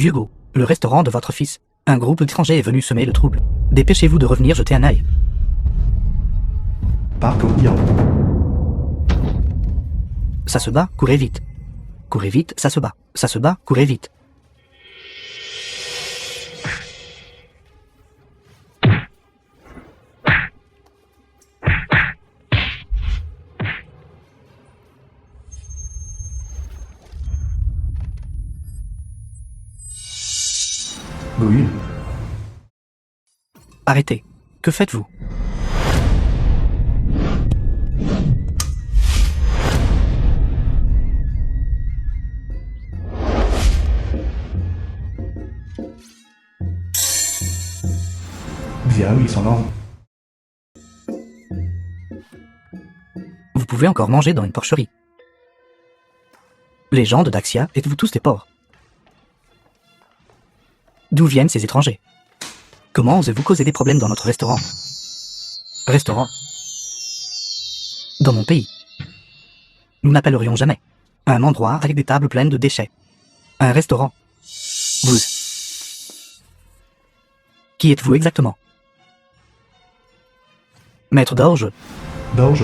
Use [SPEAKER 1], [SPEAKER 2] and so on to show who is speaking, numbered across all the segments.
[SPEAKER 1] Hugo, le restaurant de votre fils. Un groupe d'étrangers est venu semer le trouble. Dépêchez-vous de revenir jeter un œil.
[SPEAKER 2] Parcourir.
[SPEAKER 1] Ça se bat, courez vite. Courez vite, ça se bat. Ça se bat, courez vite.
[SPEAKER 2] Oui.
[SPEAKER 1] Arrêtez. Que faites-vous?
[SPEAKER 2] Bien oui, son nom.
[SPEAKER 1] Vous pouvez encore manger dans une porcherie. Les gens de Daxia, êtes-vous tous des porcs? D'où viennent ces étrangers? Comment osez-vous causer des problèmes dans notre restaurant? Restaurant? Dans mon pays. Nous n'appellerions jamais un endroit avec des tables pleines de déchets un restaurant. Vous. Qui êtes-vous exactement? Maître d'orge,
[SPEAKER 2] Dorge.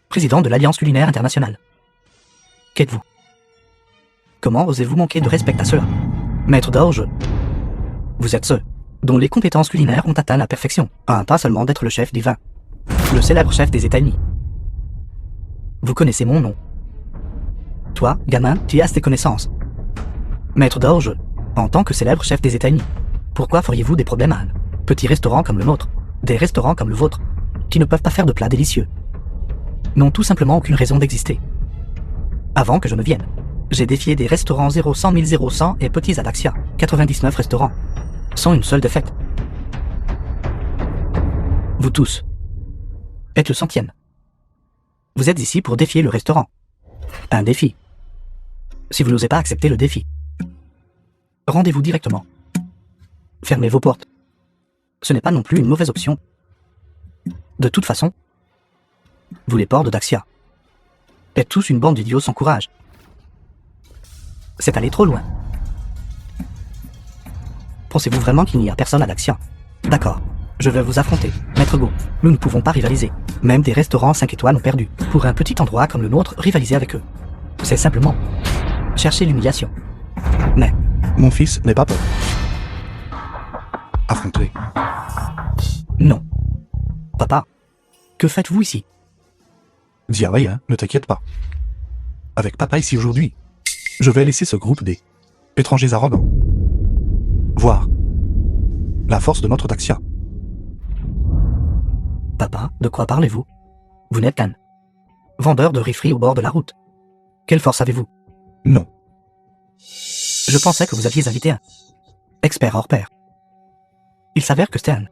[SPEAKER 1] président de l'Alliance culinaire internationale. Qu'êtes-vous? Comment osez-vous manquer de respect à cela? Maître d'orge, vous êtes ceux dont les compétences culinaires ont atteint la perfection, à un pas seulement d'être le chef des vins, le célèbre chef des États-Unis. Vous connaissez mon nom. Toi, gamin, tu as ces connaissances. Maître d'orge, en tant que célèbre chef des États-Unis, pourquoi feriez-vous des problèmes à un petit restaurant comme le nôtre, des restaurants comme le vôtre, qui ne peuvent pas faire de plats délicieux, n'ont tout simplement aucune raison d'exister. Avant que je ne vienne, j'ai défié des restaurants 0, 100 000, 0, 100 et petits à Daxia, 99 restaurants, sans une seule défaite. Vous tous êtes le centième. Vous êtes ici pour défier le restaurant. Un défi. Si vous n'osez pas accepter le défi, rendez-vous directement. Fermez vos portes. Ce n'est pas non plus une mauvaise option. De toute façon, vous les porcs de Daxia êtes tous une bande d'idiots sans courage. C'est aller trop loin. Pensez-vous vraiment qu'il n'y a personne à Daxia? D'accord, je vais vous affronter, Maître Go. Nous ne pouvons pas rivaliser. Même des restaurants 5 étoiles ont perdu. Pour un petit endroit comme le nôtre, rivaliser avec eux, c'est simplement chercher l'humiliation. Mais
[SPEAKER 2] Mon fils n'est pas peur. Affronter.
[SPEAKER 1] non. Papa, que faites-vous ici?
[SPEAKER 2] Dis à rien, ne t'inquiète pas. Avec papa ici aujourd'hui, je vais laisser ce groupe des étrangers arrogants voir la force de notre Daxia.
[SPEAKER 1] Papa, de quoi parlez-vous? Vous n'êtes qu'un vendeur de riz-frits au bord de la route. Quelle force avez-vous?
[SPEAKER 2] Non.
[SPEAKER 1] Je pensais que vous aviez invité un expert hors pair. Il s'avère que c'était un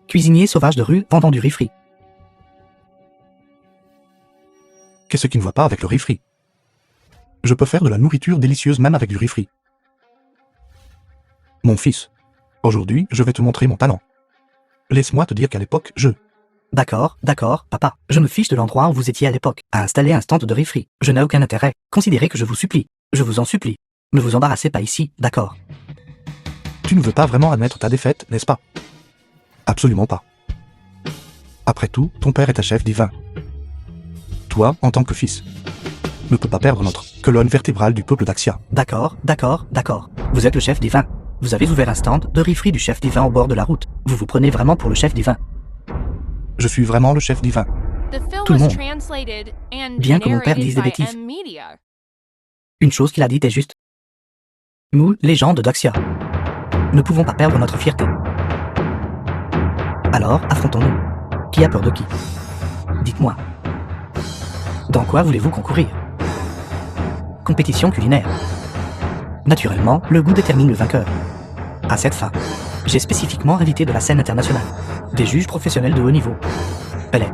[SPEAKER 1] cuisinier sauvage de rue vendant du riz frit.
[SPEAKER 2] Qu'est-ce qui ne va pas avec le riz frit? Je peux faire de la nourriture délicieuse même avec du riz frit. Mon fils, aujourd'hui, je vais te montrer mon talent. Laisse-moi te dire qu'à l'époque,
[SPEAKER 1] D'accord, papa. Je me fiche de l'endroit où vous étiez à l'époque, à installer un stand de riz frit. Je n'ai aucun intérêt. Considérez que je vous supplie. Je vous en supplie. Ne vous embarrassez pas ici, d'accord?
[SPEAKER 2] Tu ne veux pas vraiment admettre ta défaite, n'est-ce pas? Absolument pas. Après tout, ton père est un chef divin. Toi, en tant que fils, ne peux pas perdre notre colonne vertébrale du peuple d'Axia.
[SPEAKER 1] D'accord. Vous êtes le chef divin. Vous avez ouvert un stand de riz frit du chef divin au bord de la route. Vous vous prenez vraiment pour le chef divin.
[SPEAKER 2] Je suis vraiment le chef divin.
[SPEAKER 1] Tout le monde. Bien que mon père dise des bêtises. Une chose qu'il a dite est juste. Nous, les gens de Daxia, ne pouvons pas perdre notre fierté. Alors, affrontons-nous. Qui a peur de qui? Dites-moi. Dans quoi voulez-vous concourir? Compétition culinaire. Naturellement, le goût détermine le vainqueur. À cette fin, j'ai spécifiquement invité de la scène internationale des juges professionnels de haut niveau. Elle est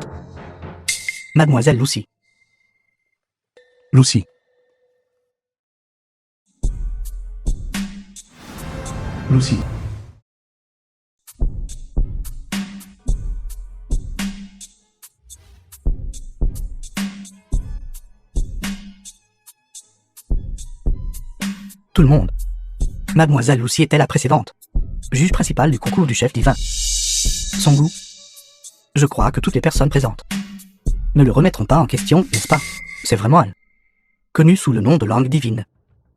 [SPEAKER 1] Mademoiselle Lucy.
[SPEAKER 2] Lucy. Lucy.
[SPEAKER 1] Tout le monde. Mademoiselle Lucy était la précédente. Juge principale du concours du chef divin. Son goût. Je crois que toutes les personnes présentes ne le remettront pas en question, n'est-ce pas? C'est vraiment elle. Connue sous le nom de langue divine.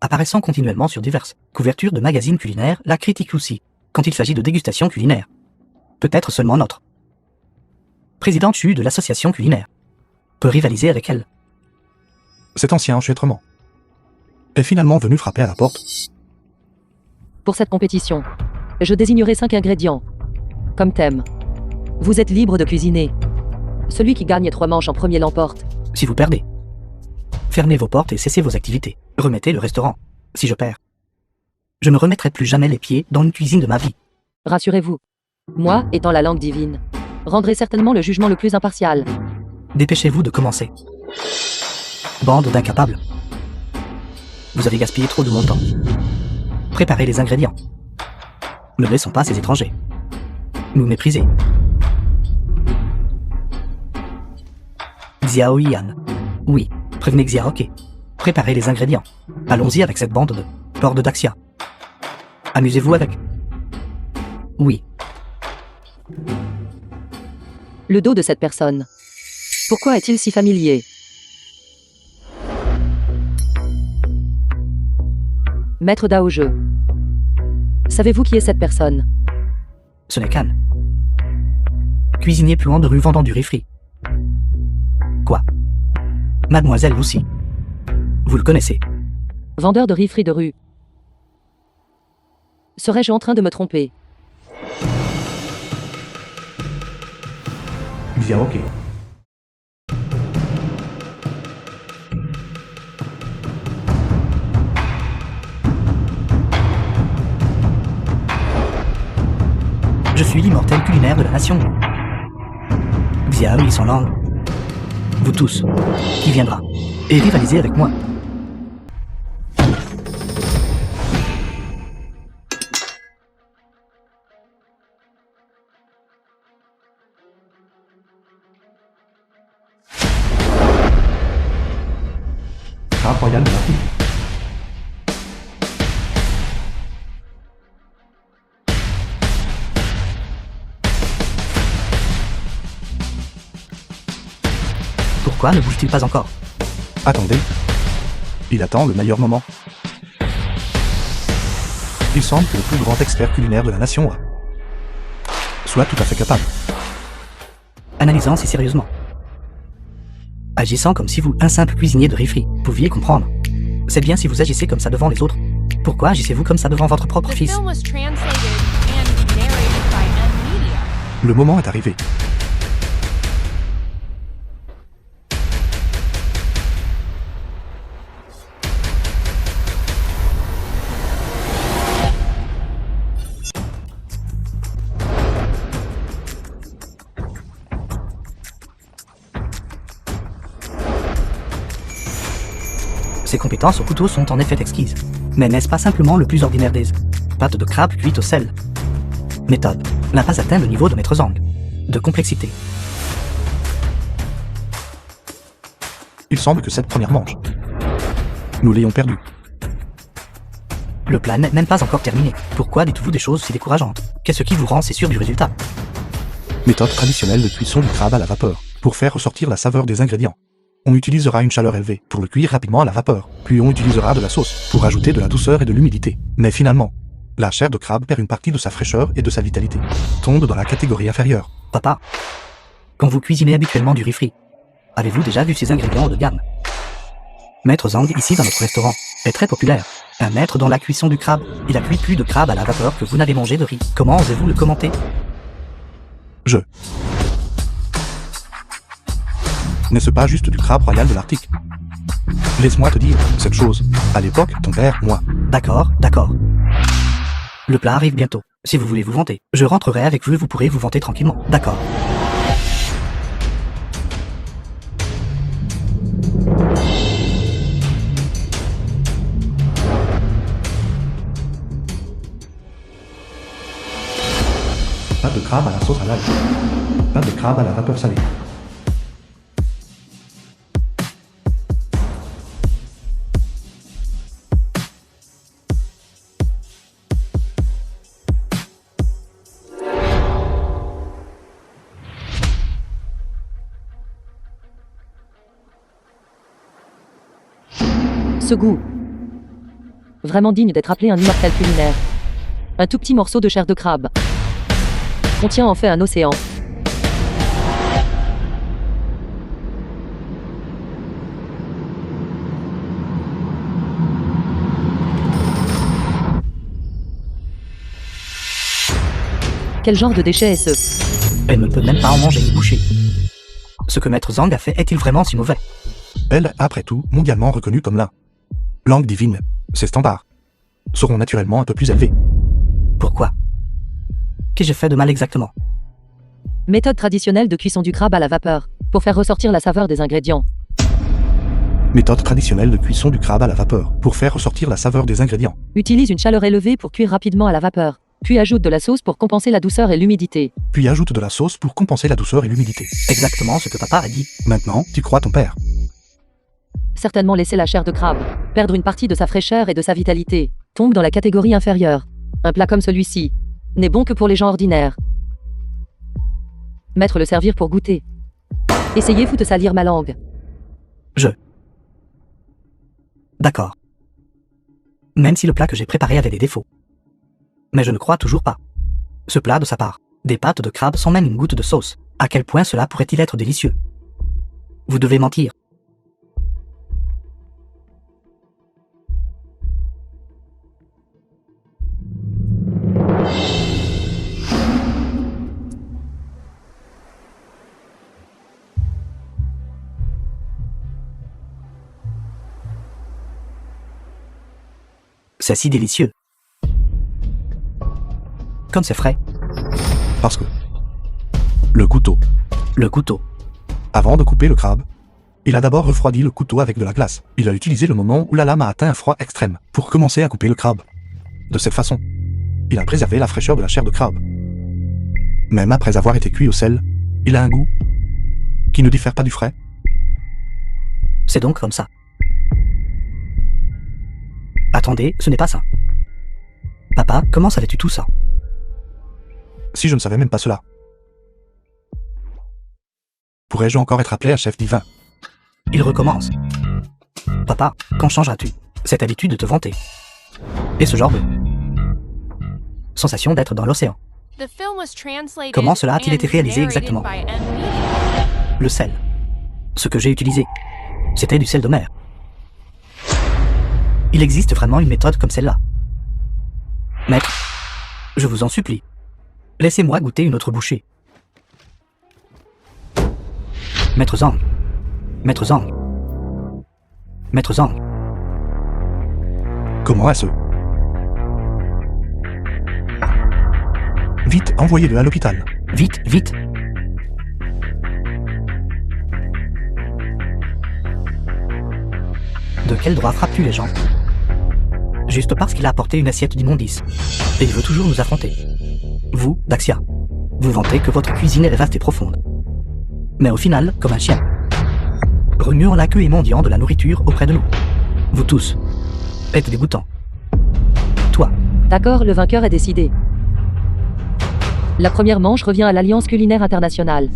[SPEAKER 1] Apparaissant continuellement sur diverses couvertures de magazines culinaires, la critique Lucy, quand il s'agit de dégustation culinaire. Peut-être seulement notre présidente chue de l'association culinaire peut rivaliser avec elle.
[SPEAKER 2] Cet ancien enchevêtrement est finalement venu frapper à la porte.
[SPEAKER 3] Pour cette compétition, je désignerai 5 ingrédients. Comme thème. Vous êtes libre de cuisiner. Celui qui gagne 3 manches en premier l'emporte.
[SPEAKER 1] Si vous perdez, fermez vos portes et cessez vos activités. Remettez le restaurant. Si je perds, je ne remettrai plus jamais les pieds dans une cuisine de ma vie.
[SPEAKER 3] Rassurez-vous. Moi, étant la langue divine, rendrai certainement le jugement le plus impartial.
[SPEAKER 1] Dépêchez-vous de commencer. Bande d'incapables. Vous avez gaspillé trop de mon temps. Préparez les ingrédients. Ne laissons pas ces étrangers nous mépriser. Xiao Yan. Oui, prévenez Xiaoke. Préparez les ingrédients. Allons-y avec cette bande de porcs d'Axia. Amusez-vous avec. Oui.
[SPEAKER 3] Le dos de cette personne. Pourquoi est-il si familier? Maître Dao Jeu. Savez-vous qui est cette personne?
[SPEAKER 1] Ce n'est qu'Anne. Cuisinier pluant de rue vendant du riz frit. Quoi? Mademoiselle Lucy. Vous le connaissez?
[SPEAKER 3] Vendeur de riz frit de rue. Serais-je en train de me tromper?
[SPEAKER 2] Bien, ok.
[SPEAKER 1] Je suis l'immortel culinaire de la nation. Xiao et son langue. Vous tous, qui viendra et rivaliser avec moi.
[SPEAKER 2] Crabe royal de l'Arctique.
[SPEAKER 1] Pourquoi ne bouge-t-il pas encore?
[SPEAKER 2] Attendez. Il attend le meilleur moment. Il semble que le plus grand expert culinaire de la nation soit tout à fait capable.
[SPEAKER 1] Analysant si sérieusement. Agissant comme si vous, un simple cuisinier de riz frit, pouviez comprendre. C'est bien si vous agissez comme ça devant les autres. Pourquoi agissez-vous comme ça devant votre propre fils?
[SPEAKER 2] Le moment est arrivé.
[SPEAKER 1] Ses compétences au couteau sont en effet exquises. Mais n'est-ce pas simplement le plus ordinaire des pâtes de crabe cuites au sel? Méthode n'a pas atteint le niveau de Maître Zhang. De complexité.
[SPEAKER 2] Il semble que cette première manche, nous l'ayons perdue.
[SPEAKER 1] Le plat n'est même pas encore terminé. Pourquoi dites-vous des choses si décourageantes? Qu'est-ce qui vous rend si sûr du résultat?
[SPEAKER 2] Méthode traditionnelle de cuisson du crabe à la vapeur. Pour faire ressortir la saveur des ingrédients, on utilisera une chaleur élevée pour le cuire rapidement à la vapeur. Puis on utilisera de la sauce pour ajouter de la douceur et de l'humidité. Mais finalement, la chair de crabe perd une partie de sa fraîcheur et de sa vitalité. Tombe dans la catégorie inférieure.
[SPEAKER 1] Papa, quand vous cuisinez habituellement du riz frit, avez-vous déjà vu ces ingrédients haut de gamme? Maître Zhang, ici dans notre restaurant, est très populaire. Un maître dans la cuisson du crabe. Il a cuit plus de crabe à la vapeur que vous n'avez mangé de riz. Comment osez-vous le commenter?
[SPEAKER 2] N'est-ce pas juste du crabe royal de l'Arctique? Laisse-moi te dire cette chose. À l'époque, ton père, moi.
[SPEAKER 1] D'accord, d'accord. Le plat arrive bientôt. Si vous voulez vous vanter, je rentrerai avec vous et vous pourrez vous vanter tranquillement. D'accord.
[SPEAKER 2] Pâte de crabe à la sauce à l'ail. Pâte de crabe à la vapeur salée.
[SPEAKER 3] Ce goût. Vraiment digne d'être appelé un immortel culinaire. Un tout petit morceau de chair de crabe. Contient en fait un océan. Quel genre de déchet est ce?
[SPEAKER 1] Elle ne peut même pas en manger une bouchée. Ce que Maître Zhang a fait est-il vraiment si mauvais?
[SPEAKER 2] Elle, après tout, mondialement reconnue comme la langue divine. Ses standards seront naturellement un peu plus élevés.
[SPEAKER 1] Pourquoi? Qu'ai-je fait de mal exactement?
[SPEAKER 3] Méthode traditionnelle de cuisson du crabe à la vapeur, pour faire ressortir la saveur des ingrédients.
[SPEAKER 2] Méthode traditionnelle de cuisson du crabe à la vapeur, pour faire ressortir la saveur des ingrédients.
[SPEAKER 3] Utilise une chaleur élevée pour cuire rapidement à la vapeur, puis ajoute de la sauce pour compenser la douceur et l'humidité.
[SPEAKER 2] Puis ajoute de la sauce pour compenser la douceur et l'humidité.
[SPEAKER 1] Exactement ce que papa a dit.
[SPEAKER 2] Maintenant, tu crois ton père.
[SPEAKER 3] Certainement laisser la chair de crabe, perdre une partie de sa fraîcheur et de sa vitalité, tombe dans la catégorie inférieure. Un plat comme celui-ci n'est bon que pour les gens ordinaires. Mettre le servir pour goûter. Essayez-vous de salir ma langue.
[SPEAKER 1] D'accord. Même si le plat que j'ai préparé avait des défauts. Mais je ne crois toujours pas. Ce plat de sa part, des pâtes de crabe sans même une goutte de sauce. À quel point cela pourrait-il être délicieux? Vous devez mentir. C'est si délicieux. Comme c'est frais.
[SPEAKER 2] Parce que le couteau,
[SPEAKER 1] Le couteau.
[SPEAKER 2] avant de couper le crabe, il a d'abord refroidi le couteau avec de la glace. Il a utilisé le moment où la lame a atteint un froid extrême pour commencer à couper le crabe. De cette façon, il a préservé la fraîcheur de la chair de crabe. Même après avoir été cuit au sel, il a un goût qui ne diffère pas du frais.
[SPEAKER 1] C'est donc comme ça. Attendez, ce n'est pas ça. Papa, comment savais-tu tout ça?
[SPEAKER 2] Si je ne savais même pas cela, pourrais-je encore être appelé un chef divin?
[SPEAKER 1] Il recommence. Papa, quand changeras-tu cette habitude de te vanter? Et ce genre de sensation d'être dans l'océan.
[SPEAKER 4] Comment cela a-t-il été réalisé exactement?
[SPEAKER 1] Le sel. Ce que j'ai utilisé, c'était du sel de mer. Il existe vraiment une méthode comme celle-là. Maître, je vous en supplie, laissez-moi goûter une autre bouchée. Maître Zhang. Maître Zhang. Maître Zhang.
[SPEAKER 2] Comment est-ce? Vite, envoyez-le à l'hôpital.
[SPEAKER 1] Vite, vite. De quel droit frappes-tu les gens? Juste parce qu'il a apporté une assiette d'immondice. Et il veut toujours nous affronter. Vous, Daxia, vous vantez que votre cuisine est vaste et profonde. Mais au final, comme un chien, remuant la queue et mendiant de la nourriture auprès de nous. Vous tous êtes dégoûtants. Toi,
[SPEAKER 3] D'accord, le vainqueur est décidé. La première manche revient à l'Alliance culinaire internationale.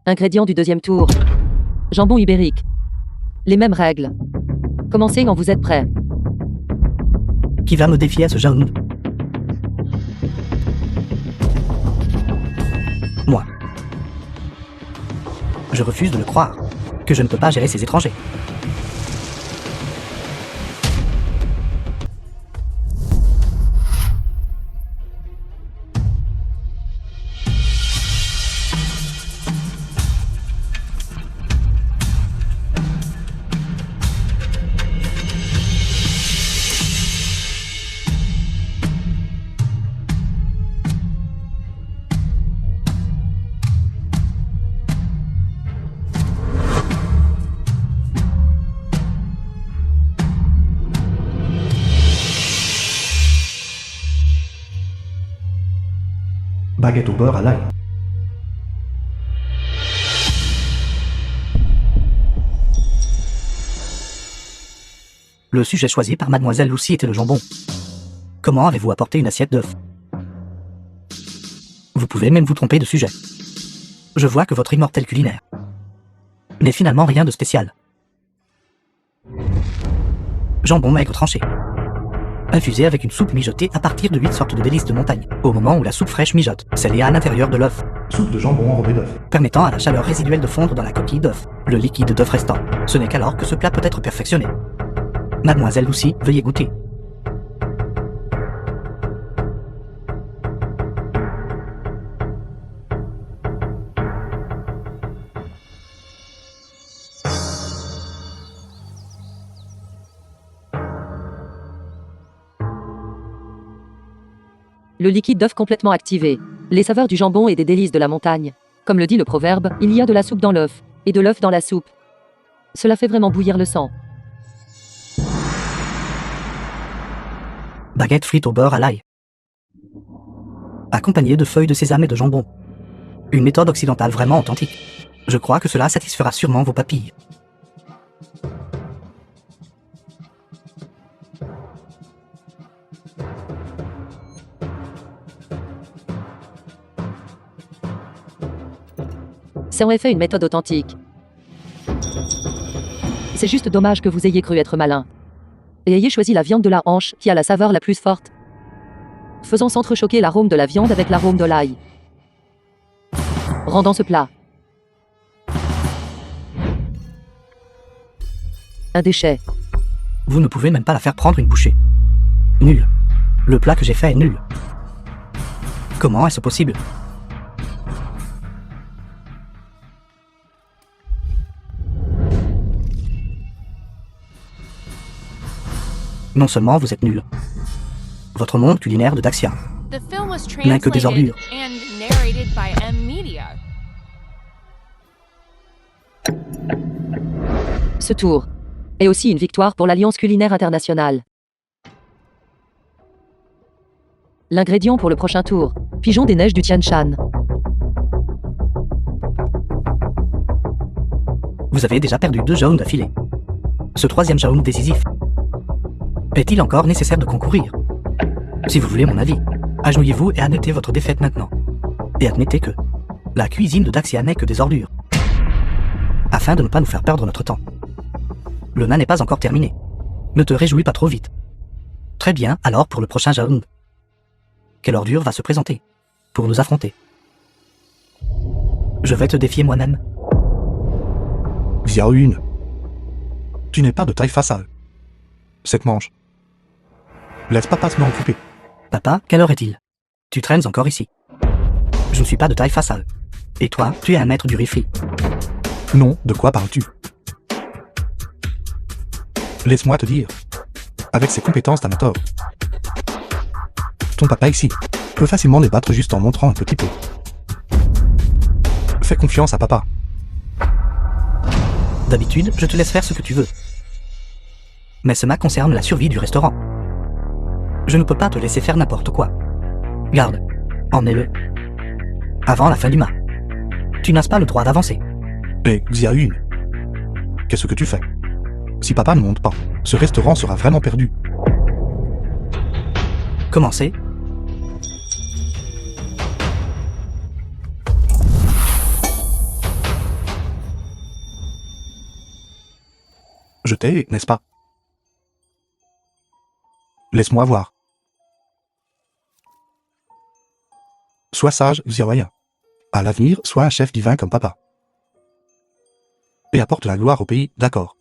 [SPEAKER 3] Ingrédients du deuxième tour. Jambon ibérique. Les mêmes règles. Commencez quand vous êtes prêts.
[SPEAKER 1] qui va me défier à ce genre? Moi. Je refuse de le croire, que je ne peux pas gérer ces étrangers.
[SPEAKER 2] Baguette au beurre à l'ail.
[SPEAKER 1] Le sujet choisi par Mademoiselle Lucy était le jambon. Comment avez-vous apporté une assiette d'œufs? Vous pouvez même vous tromper de sujet. Je vois que votre immortel culinaire n'est finalement rien de spécial. Jambon maigre tranché, infusé avec une soupe mijotée à partir de 8 sortes de délices de montagne, au moment où la soupe fraîche mijote, scellée à l'intérieur de l'œuf,
[SPEAKER 2] Soupe de jambon enrobée d'œuf.
[SPEAKER 1] permettant à la chaleur résiduelle de fondre dans la coquille d'œuf, le liquide d'œuf restant. Ce n'est qu'alors que ce plat peut être perfectionné. Mademoiselle Lucy, veuillez goûter.
[SPEAKER 3] Le liquide d'œuf complètement activé. Les saveurs du jambon et des délices de la montagne. Comme le dit le proverbe, il y a de la soupe dans l'œuf, et de l'œuf dans la soupe. Cela fait vraiment bouillir le sang.
[SPEAKER 1] Baguette frite au beurre à l'ail, accompagnée de feuilles de sésame et de jambon. Une méthode occidentale vraiment authentique. Je crois que cela satisfera sûrement vos papilles.
[SPEAKER 3] C'est en effet une méthode authentique. C'est juste dommage que vous ayez cru être malin. Et ayez choisi la viande de la hanche qui a la saveur la plus forte. Faisant s'entrechoquer l'arôme de la viande avec l'arôme de l'ail. Rendant ce plat un déchet.
[SPEAKER 1] Vous ne pouvez même pas la faire prendre une bouchée. Nul. Le plat que j'ai fait est nul. Comment est-ce possible? Non seulement vous êtes nul. Votre monde culinaire de Daxia
[SPEAKER 4] The film was
[SPEAKER 1] n'a que des
[SPEAKER 4] translated
[SPEAKER 1] ordures.
[SPEAKER 4] and narrated by M Media.
[SPEAKER 3] Ce tour est aussi une victoire pour l'Alliance culinaire internationale. L'ingrédient pour le prochain tour, pigeon des neiges du Tian Shan.
[SPEAKER 1] Vous avez déjà perdu 2 jaunes d'affilée. Ce 3e jaune décisif. Est-il encore nécessaire de concourir? Si vous voulez mon avis, agenouillez-vous et admettez votre défaite maintenant. Et admettez que la cuisine de Daxia n'est que des ordures. Afin de ne pas nous faire perdre notre temps. Le nain n'est pas encore terminé. Ne te réjouis pas trop vite. Très bien, alors pour le prochain jaune. Quelle ordure va se présenter pour nous affronter? Je vais te défier moi-même.
[SPEAKER 2] Xiao Yun. Tu n'es pas de taille face à eux. Cette manche. Laisse papa se m'en occuper.
[SPEAKER 1] Papa, quelle heure est-il? Tu traînes encore ici. Je ne suis pas de taille face à eux. Et toi, tu es un maître du rifli.
[SPEAKER 2] Non, de quoi parles-tu? Laisse-moi te dire. Avec ses compétences d'amateur, ton papa ici peut facilement les battre juste en montrant un petit peu. Fais confiance à papa.
[SPEAKER 1] D'habitude, je te laisse faire ce que tu veux. Mais cela concerne la survie du restaurant. Je ne peux pas te laisser faire n'importe quoi. Garde, emmenez-le. Avant la fin du mois. Tu n'as pas le droit d'avancer.
[SPEAKER 2] Et Xiao Yun, qu'est-ce que tu fais? Si papa ne monte pas, ce restaurant sera vraiment perdu.
[SPEAKER 1] Commencez.
[SPEAKER 2] Je t'ai, n'est-ce pas? Laisse-moi voir. Sois sage, Xiaoya. À l'avenir, sois un chef divin comme papa. Et apporte la gloire au pays, d'accord.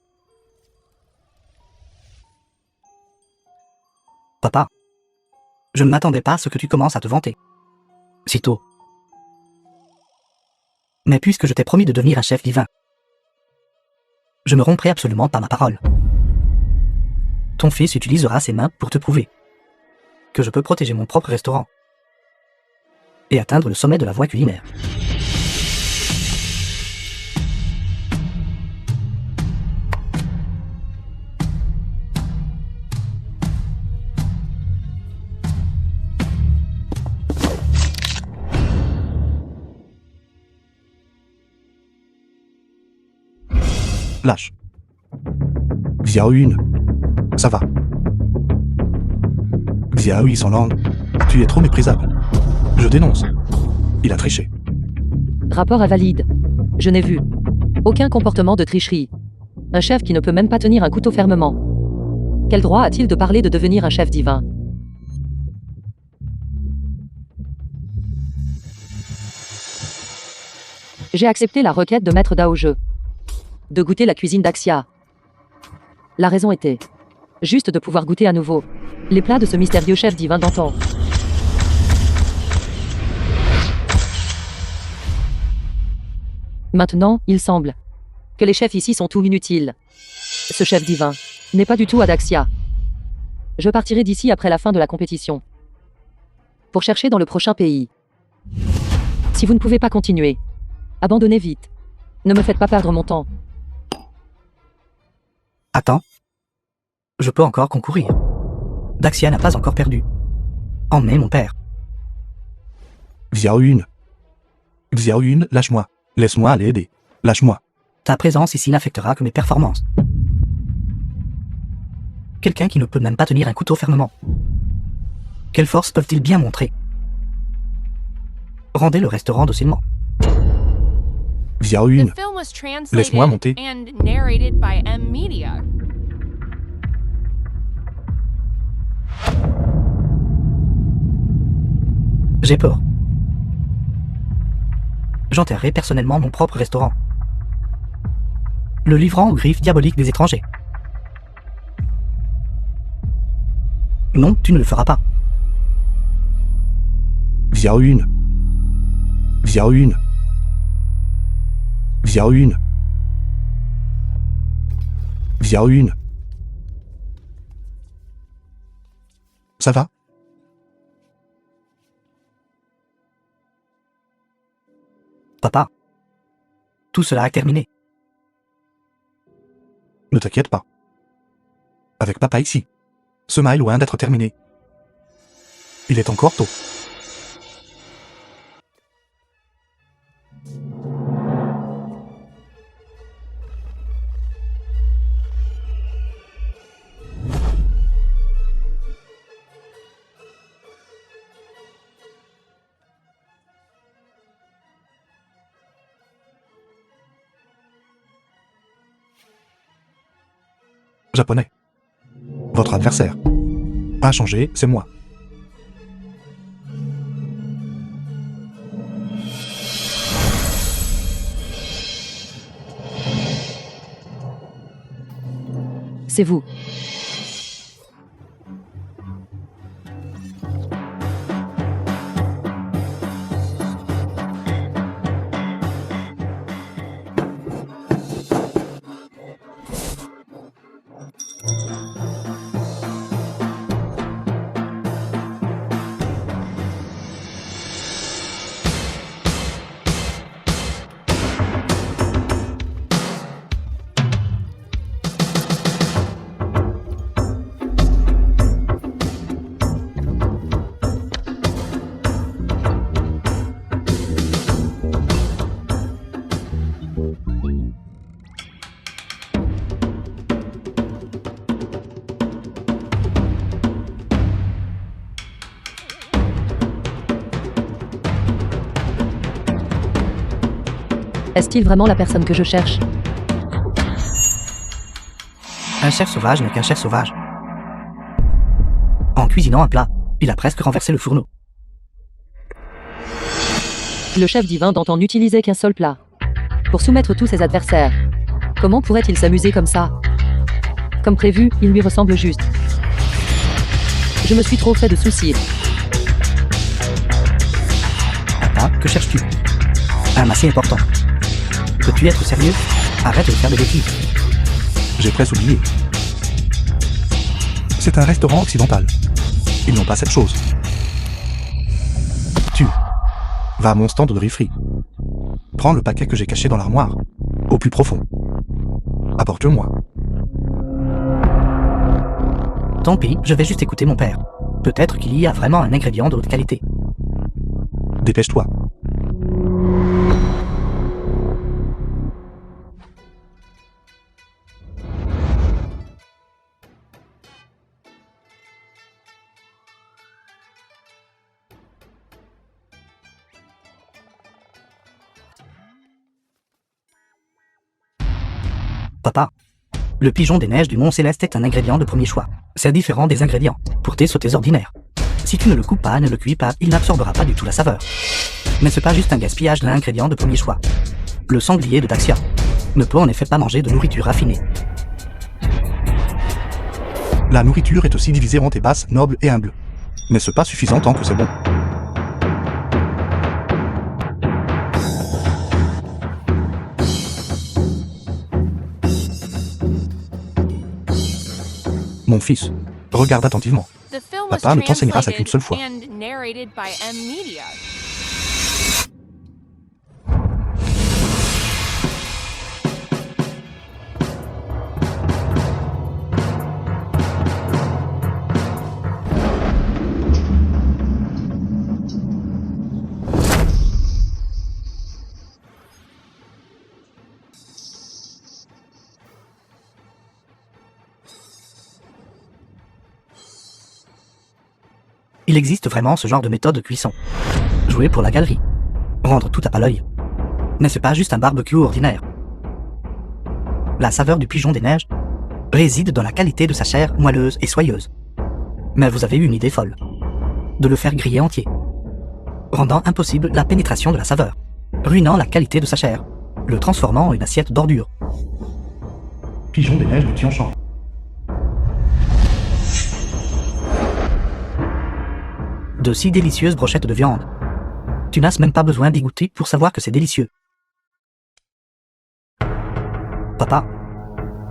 [SPEAKER 1] Papa, je ne m'attendais pas à ce que tu commences à te vanter. Si tôt. Mais puisque je t'ai promis de devenir un chef divin, je me romprai absolument pas ma parole. Ton fils utilisera ses mains pour te prouver que je peux protéger mon propre restaurant et atteindre le sommet de la voie culinaire.
[SPEAKER 2] Lâche. Xiao Yun. Ça va. Xiao Yi sans langue. Tu es trop méprisable. Je dénonce. Il a triché.
[SPEAKER 3] Rapport invalide. Je n'ai vu aucun comportement de tricherie. Un chef qui ne peut même pas tenir un couteau fermement. Quel droit a-t-il de parler de devenir un chef divin? J'ai accepté la requête de Maître Daoge de goûter la cuisine d'Axia. La raison était juste de pouvoir goûter à nouveau les plats de ce mystérieux chef divin d'antan. Maintenant, il semble que les chefs ici sont tout inutiles. Ce chef divin n'est pas du tout Adaxia. Je partirai d'ici après la fin de la compétition pour chercher dans le prochain pays. Si vous ne pouvez pas continuer, abandonnez vite. Ne me faites pas perdre mon temps.
[SPEAKER 1] Attends. Je peux encore concourir. Daxia n'a pas encore perdu. Emmenez mon père.
[SPEAKER 2] Xiaoyun. Xiaoyun, lâche-moi. Laisse-moi aller aider. Lâche-moi.
[SPEAKER 1] Ta présence ici n'affectera que mes performances. Quelqu'un qui ne peut même pas tenir un couteau fermement. Quelle force peuvent-ils bien montrer? Rendez le restaurant docilement.
[SPEAKER 2] Xiaoyun.
[SPEAKER 4] The film was translated
[SPEAKER 2] Laisse-moi monter.
[SPEAKER 4] and narrated by M Media.
[SPEAKER 1] J'ai peur. J'enterrerai personnellement mon propre restaurant, le livrant aux griffes diaboliques des étrangers. Non, tu ne le feras pas.
[SPEAKER 2] Xiaoyun. Xiaoyun. Xiaoyun. Xiaoyun. Ça va?
[SPEAKER 1] Papa, tout cela est terminé.
[SPEAKER 2] Ne t'inquiète pas. Avec papa ici, ce est loin d'être terminé. Il est encore tôt. Japonais. Votre adversaire. Pas changé, c'est moi.
[SPEAKER 3] C'est vous. Est-il vraiment la personne que je cherche?
[SPEAKER 1] Un chef sauvage n'est qu'un chef sauvage. En cuisinant un plat, il a presque renversé le fourneau.
[SPEAKER 3] Le chef divin d'antan n'utilisait qu'un seul plat pour soumettre tous ses adversaires. Comment pourrait-il s'amuser comme ça? Comme prévu, il lui ressemble juste. Je me suis trop fait de soucis.
[SPEAKER 1] Papa, que cherches-tu? Un massé important. Peux-tu être sérieux? Arrête de faire des bêtises.
[SPEAKER 2] J'ai presque oublié. C'est un restaurant occidental. Ils n'ont pas cette chose. Tu vas à mon stand de riz-frit. Prends le paquet que j'ai caché dans l'armoire, au plus profond. Apporte-le-moi.
[SPEAKER 1] Tant pis, je vais juste écouter mon père. Peut-être qu'il y a vraiment un ingrédient de haute qualité.
[SPEAKER 2] Dépêche-toi.
[SPEAKER 1] Papa, le pigeon des neiges du Mont Céleste est un ingrédient de premier choix. C'est différent des ingrédients pour tes sautés ordinaires. Si tu ne le coupes pas, ne le cuis pas, il n'absorbera pas du tout la saveur. Mais c'est pas juste un gaspillage de l'ingrédient de premier choix. Le sanglier de Daxia ne peut en effet pas manger de nourriture raffinée.
[SPEAKER 2] La nourriture est aussi divisée en tes basses, nobles et humbles. N'est-ce pas suffisant tant que c'est bon? Mon fils, regarde attentivement.
[SPEAKER 4] The film was
[SPEAKER 2] Papa ne t'enseignera ça qu'une
[SPEAKER 4] translated
[SPEAKER 2] seule fois.
[SPEAKER 4] and narrated by M Media.
[SPEAKER 1] Il existe vraiment ce genre de méthode de cuisson. Jouer pour la galerie. Rendre tout à pas l'œil. Mais c'est pas juste un barbecue ordinaire. La saveur du pigeon des neiges réside dans la qualité de sa chair moelleuse et soyeuse. Mais vous avez eu une idée folle. De le faire griller entier. Rendant impossible la pénétration de la saveur. Ruinant la qualité de sa chair. Le transformant en une assiette d'ordures.
[SPEAKER 2] Pigeon des neiges du Tianchan.
[SPEAKER 1] De si délicieuses brochettes de viande. Tu n'as même pas besoin d'y goûter pour savoir que c'est délicieux. Papa,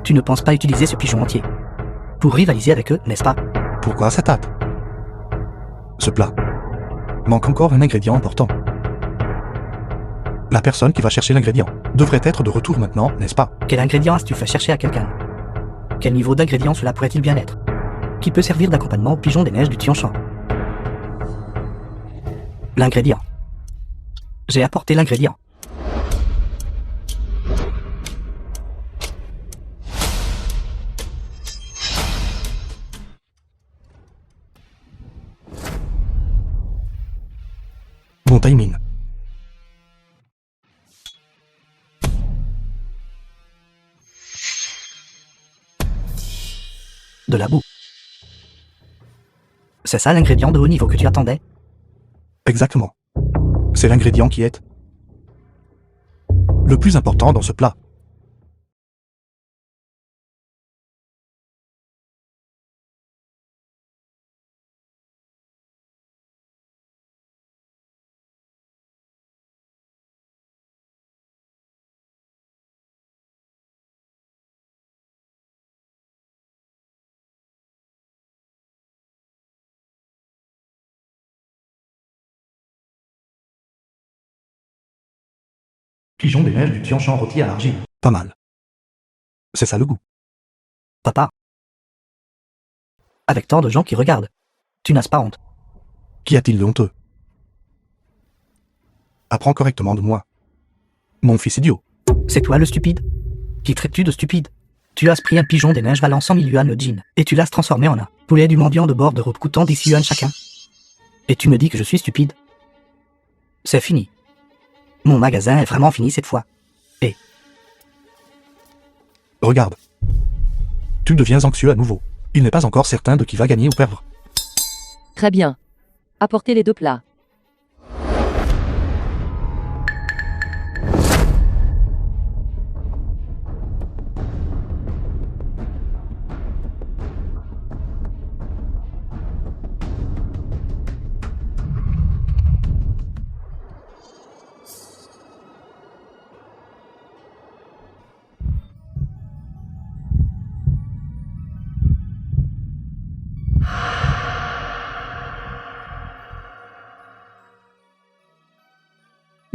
[SPEAKER 1] tu ne penses pas utiliser ce pigeon entier pour rivaliser avec eux, n'est-ce pas?
[SPEAKER 2] Pourquoi ça tape? Ce plat manque encore un ingrédient important. La personne qui va chercher l'ingrédient devrait être de retour maintenant, n'est-ce pas?
[SPEAKER 1] Quel ingrédient as-tu fait chercher à quelqu'un? Quel niveau d'ingrédient cela pourrait-il bien être? Qui peut servir d'accompagnement au pigeon des neiges du Tianchan? L'ingrédient. J'ai apporté l'ingrédient.
[SPEAKER 2] Bon timing.
[SPEAKER 1] De la boue. C'est ça l'ingrédient de haut niveau que tu attendais?
[SPEAKER 2] Exactement. C'est l'ingrédient qui est le plus important dans ce plat. Pigeon des neiges du Tianchan rôti à l'argile. Pas mal. C'est ça le goût.
[SPEAKER 1] Papa. Avec tant de gens qui regardent. Tu n'as pas honte.
[SPEAKER 2] Qu'y a-t-il de honteux? Apprends correctement de moi. Mon fils idiot.
[SPEAKER 1] C'est toi le stupide? Qui traites-tu de stupide? Tu as pris un pigeon des neiges valant 100 000 yuan le jean, et tu l'as transformé en un poulet du mendiant de bord de robe coûtant 10 yuan chacun. Et tu me dis que je suis stupide? C'est fini. Mon magasin est vraiment fini cette fois. Et
[SPEAKER 2] regarde. Tu deviens anxieux à nouveau. Il n'est pas encore certain de qui va gagner ou perdre.
[SPEAKER 3] Très bien. Apportez les deux plats.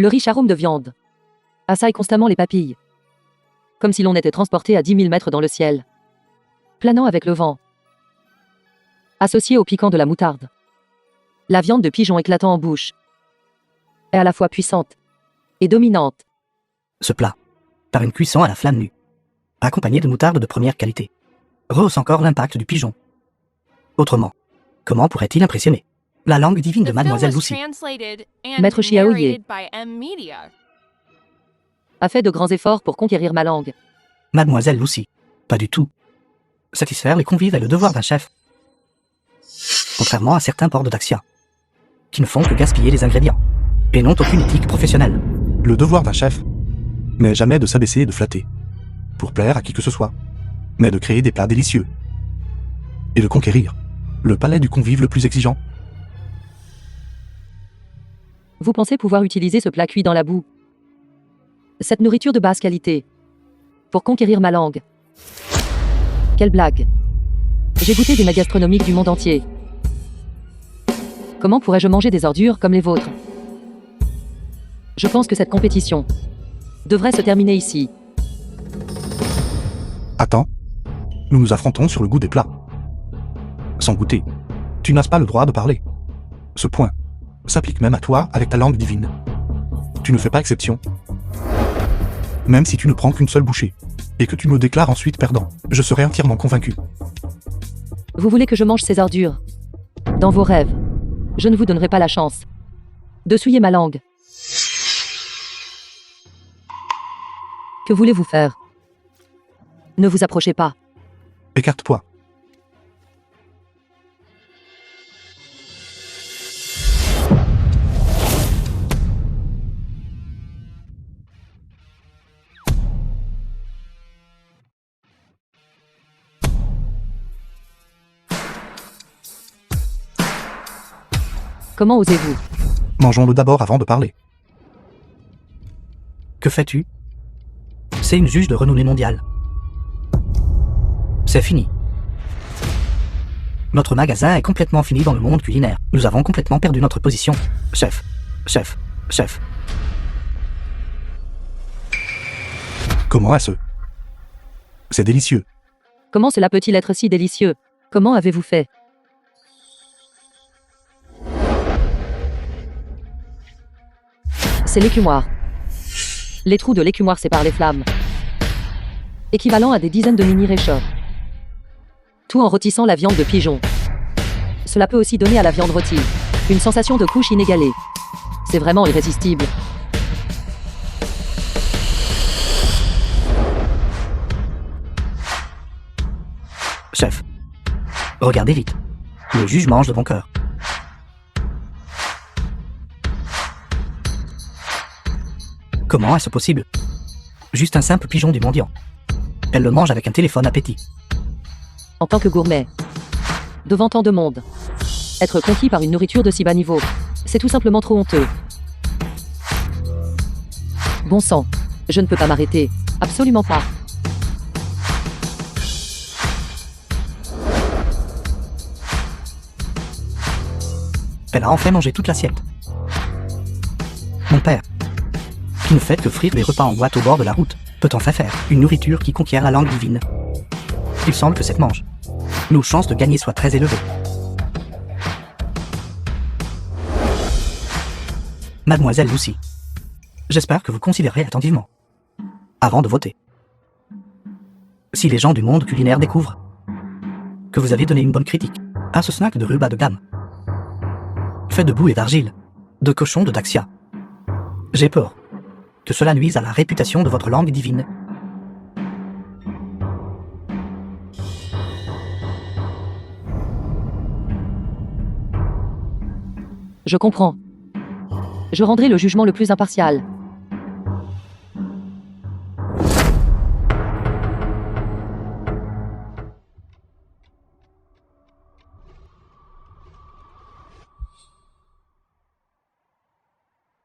[SPEAKER 3] Le riche arôme de viande assaille constamment les papilles, comme si l'on était transporté à 10 000 mètres dans le ciel, planant avec le vent. Associé au piquant de la moutarde, la viande de pigeon éclatant en bouche est à la fois puissante et dominante.
[SPEAKER 1] ce plat, par une cuisson à la flamme nue, accompagné de moutarde de première qualité, rehausse encore l'impact du pigeon. Autrement, comment pourrait-il impressionner la langue divine de
[SPEAKER 4] The film
[SPEAKER 1] Mademoiselle
[SPEAKER 4] was
[SPEAKER 1] Lucy?
[SPEAKER 4] translated and
[SPEAKER 3] Maître Xiaoye
[SPEAKER 4] narrated by M Media.
[SPEAKER 3] A fait de grands efforts pour conquérir ma langue.
[SPEAKER 1] Mademoiselle Lucy, pas du tout. Satisfaire les convives est le devoir d'un chef. Contrairement à certains ports de Daxia, qui ne font que gaspiller les ingrédients, et n'ont aucune éthique professionnelle.
[SPEAKER 2] Le devoir d'un chef n'est jamais de s'abaisser et de flatter, pour plaire à qui que ce soit, mais de créer des plats délicieux, et de conquérir le palais du convive le plus exigeant.
[SPEAKER 3] Vous pensez pouvoir utiliser ce plat cuit dans la boue, cette nourriture de basse qualité, pour conquérir ma langue? Quelle blague! J'ai goûté des mets gastronomiques du monde entier. Comment pourrais-je manger des ordures comme les vôtres? Je pense que cette compétition devrait se terminer ici.
[SPEAKER 2] Attends, nous nous affrontons sur le goût des plats. Sans goûter, tu n'as pas le droit de parler. Ce point s'applique même à toi avec ta langue divine. Tu ne fais pas exception. Même si tu ne prends qu'une seule bouchée, et que tu me déclares ensuite perdant, je serai entièrement convaincu.
[SPEAKER 3] Vous voulez que je mange ces ordures? Dans vos rêves, je ne vous donnerai pas la chance de souiller ma langue. Que voulez-vous faire? Ne vous approchez pas.
[SPEAKER 2] Écarte-toi.
[SPEAKER 3] Comment osez-vous?
[SPEAKER 2] Mangeons-le d'abord avant de parler.
[SPEAKER 1] Que fais-tu? C'est une juge de renommée mondiale. C'est fini. Notre magasin est complètement fini dans le monde culinaire. Nous avons complètement perdu notre position. Chef, chef, chef.
[SPEAKER 2] Comment est-ce? C'est délicieux.
[SPEAKER 3] Comment cela peut-il être si délicieux? Comment avez-vous fait? C'est l'écumoire. Les trous de l'écumoire séparent les flammes, équivalent à des dizaines de mini-réchauds. Tout en rôtissant la viande de pigeon. Cela peut aussi donner à la viande rôtie une sensation de couche inégalée. C'est vraiment irrésistible.
[SPEAKER 1] Chef, regardez vite. Le juge mange de bon cœur. Comment est-ce possible? Juste un simple pigeon du mendiant. Elle le mange avec un téléphone à pétit.
[SPEAKER 3] En tant que gourmet, devant tant de monde, être conquis par une nourriture de si bas niveau, c'est tout simplement trop honteux. Bon sang, je ne peux pas m'arrêter. Absolument pas.
[SPEAKER 1] Elle a enfin mangé toute l'assiette. Mon père, qui ne fait que frire des repas en boîte au bord de la route, peut enfin faire une nourriture qui conquiert la langue divine. Il semble que cette mange, nos chances de gagner soient très élevées. Mademoiselle Lucy, j'espère que vous considérez attentivement, avant de voter. Si les gens du monde culinaire découvrent que vous avez donné une bonne critique à ce snack de rue bas de gamme, fait de boue et d'argile, de cochon de Daxia, j'ai peur que cela nuise à la réputation de votre langue divine.
[SPEAKER 3] Je comprends. Je rendrai le jugement le plus impartial.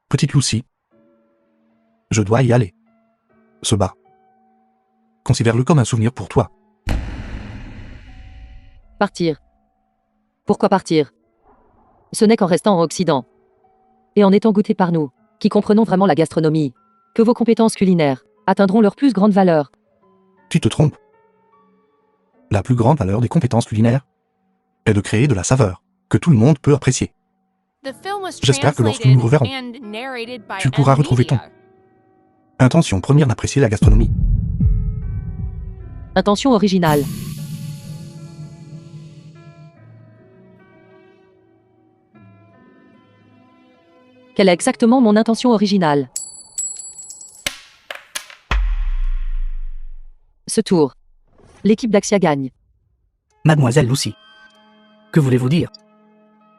[SPEAKER 2] Petite Lucy, je dois y aller. Ce bar, considère-le comme un souvenir pour toi.
[SPEAKER 3] Partir. Pourquoi partir? Ce n'est qu'en restant en Occident, et en étant goûté par nous, qui comprenons vraiment la gastronomie, que vos compétences culinaires atteindront leur plus grande valeur.
[SPEAKER 2] Tu te trompes. La plus grande valeur des compétences culinaires est de créer de la saveur que tout le monde peut apprécier.
[SPEAKER 4] J'espère que lorsque nous nous reverrons,
[SPEAKER 2] Tu pourras retrouver ton intention première d'apprécier la gastronomie.
[SPEAKER 3] Intention originale. Quelle est exactement mon intention originale? Ce tour, l'équipe d'Axia gagne.
[SPEAKER 1] Mademoiselle Lucy. Que voulez-vous dire?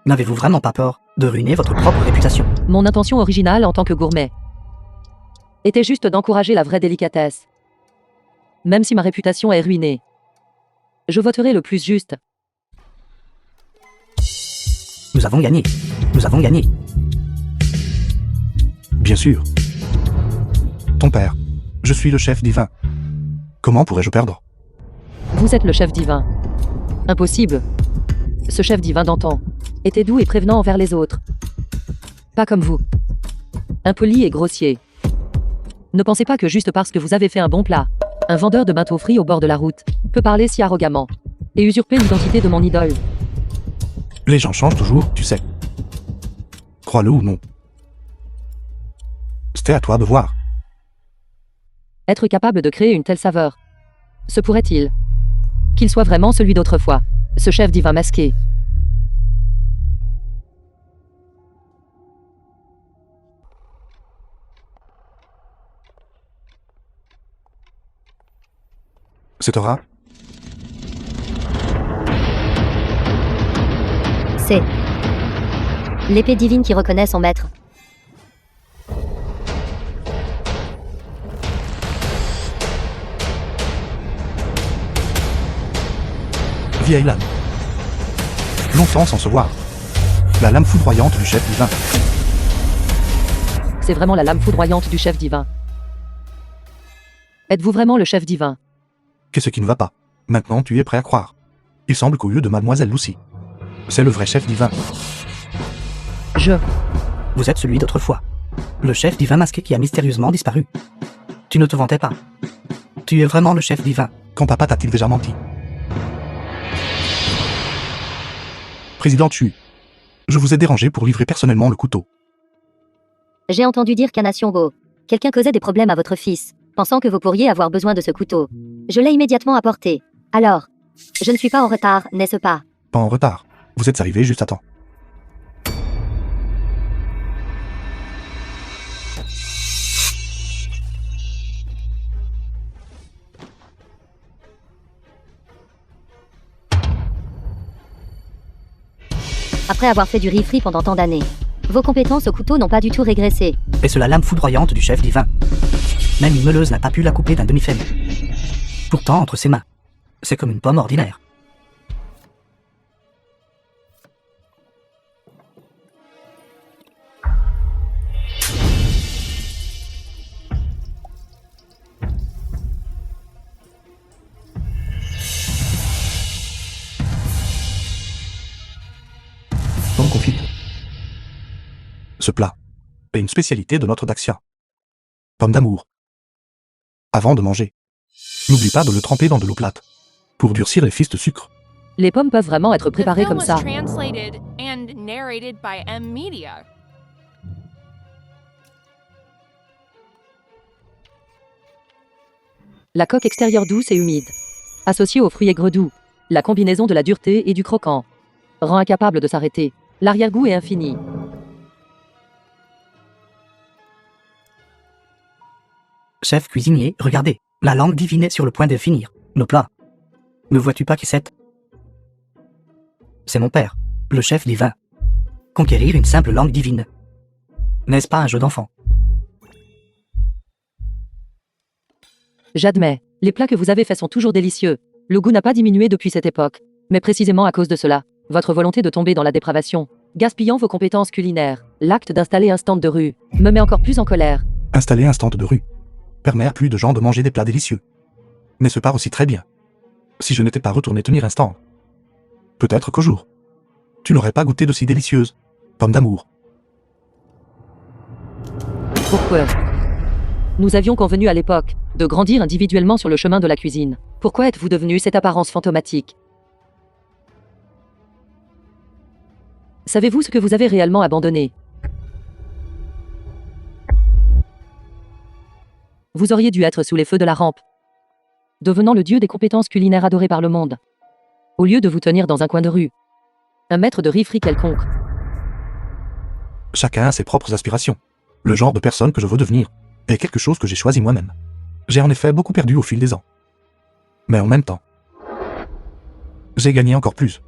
[SPEAKER 1] N'avez-vous vraiment pas peur de ruiner votre propre réputation?
[SPEAKER 3] Mon intention originale en tant que gourmet était juste d'encourager la vraie délicatesse. Même si ma réputation est ruinée, je voterai le plus juste.
[SPEAKER 1] Nous avons gagné. Nous avons gagné.
[SPEAKER 2] Bien sûr. Ton père. Je suis le chef divin. Comment pourrais-je perdre?
[SPEAKER 3] Vous êtes le chef divin. Impossible. Ce chef divin d'antan était doux et prévenant envers les autres. Pas comme vous. Impoli et grossier. Ne pensez pas que juste parce que vous avez fait un bon plat, un vendeur de bateaux frits au bord de la route peut parler si arrogamment et usurper l'identité de mon idole.
[SPEAKER 2] Les gens changent toujours, tu sais. Crois-le ou non. C'était à toi de voir.
[SPEAKER 3] Être capable de créer une telle saveur. Se pourrait-il qu'il soit vraiment celui d'autrefois, ce chef divin masqué?
[SPEAKER 2] C'est Aura?
[SPEAKER 5] C'est l'épée divine qui reconnaît son maître.
[SPEAKER 2] Vieille lame. Longtemps sans se voir. La lame foudroyante du chef divin.
[SPEAKER 3] C'est vraiment la lame foudroyante du chef divin. Êtes-vous vraiment le chef divin?
[SPEAKER 2] Qu'est-ce qui ne va pas? Maintenant tu es prêt à croire. Il semble qu'au lieu de Mademoiselle Lucy, c'est le vrai chef divin.
[SPEAKER 1] Vous êtes celui d'autrefois. Le chef divin masqué qui a mystérieusement disparu. Tu ne te vantais pas. Tu es vraiment le chef divin.
[SPEAKER 2] Quand papa t'a-t-il déjà menti? Président Chu, je vous ai dérangé pour livrer personnellement le couteau.
[SPEAKER 5] J'ai entendu dire qu'à Nationgo, quelqu'un causait des problèmes à votre fils, pensant que vous pourriez avoir besoin de ce couteau. Je l'ai immédiatement apporté. Alors, je ne suis pas en retard, n'est-ce pas?
[SPEAKER 2] Pas en retard. Vous êtes arrivé juste à temps.
[SPEAKER 5] Après avoir fait du riz frit pendant tant d'années, vos compétences au couteau n'ont pas du tout régressé.
[SPEAKER 1] Et la lame foudroyante du chef divin. Même une meuleuse n'a pas pu la couper d'un demi-femme. Pourtant, entre ses mains, c'est comme une pomme ordinaire.
[SPEAKER 2] Pomme confite. Ce plat est une spécialité de notre Daxia. Pomme d'amour. Avant de manger, n'oublie pas de le tremper dans de l'eau plate pour durcir les fils de sucre.
[SPEAKER 3] Les pommes peuvent vraiment être préparées comme ça.
[SPEAKER 4] Translated and narrated by M Media.
[SPEAKER 3] La coque extérieure douce et humide, associée aux fruits aigres doux, la combinaison de la dureté et du croquant, rend incapable de s'arrêter. L'arrière-goût est infini.
[SPEAKER 1] Chef cuisinier, regardez, la langue divine est sur le point de finir. Nos plats. Ne vois-tu pas qui c'est? C'est mon père, le chef divin. Conquérir une simple langue divine. N'est-ce pas un jeu d'enfant?
[SPEAKER 3] J'admets, les plats que vous avez faits sont toujours délicieux. Le goût n'a pas diminué depuis cette époque. Mais précisément à cause de cela, votre volonté de tomber dans la dépravation, gaspillant vos compétences culinaires, l'acte d'installer un stand de rue, me met encore plus en colère.
[SPEAKER 2] Installer un stand de rue permet à plus de gens de manger des plats délicieux. N'est-ce pas aussi très bien? Si je n'étais pas retourné tenir un stand, peut-être qu'au jour, tu n'aurais pas goûté de si délicieuses pommes d'amour.
[SPEAKER 3] Pourquoi? Nous avions convenu à l'époque de grandir individuellement sur le chemin de la cuisine. Pourquoi êtes-vous devenu cette apparence fantomatique? Savez-vous ce que vous avez réellement abandonné? Vous auriez dû être sous les feux de la rampe, devenant le dieu des compétences culinaires adoré par le monde. Au lieu de vous tenir dans un coin de rue, un maître de riz frit quelconque.
[SPEAKER 2] Chacun a ses propres aspirations. Le genre de personne que je veux devenir est quelque chose que j'ai choisi moi-même. J'ai en effet beaucoup perdu au fil des ans. Mais en même temps, j'ai gagné encore plus.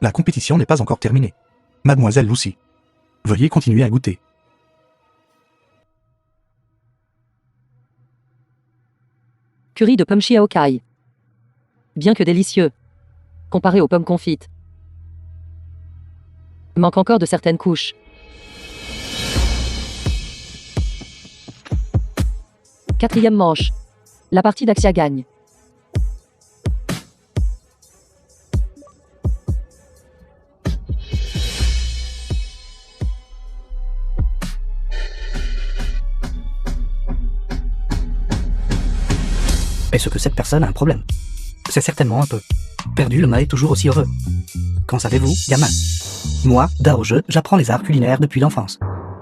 [SPEAKER 2] La compétition n'est pas encore terminée. Mademoiselle Lucy, veuillez continuer à goûter.
[SPEAKER 3] Curry de pommes Chiaokai. Bien que délicieux, comparé aux pommes confites, manque encore de certaines couches. Quatrième manche. La partie d'Axia gagne.
[SPEAKER 1] Est-ce que cette personne a un problème? C'est certainement un peu. Perdu, le mât est toujours aussi heureux. Qu'en savez-vous, gamin? Moi, Daoje, j'apprends les arts culinaires depuis l'enfance.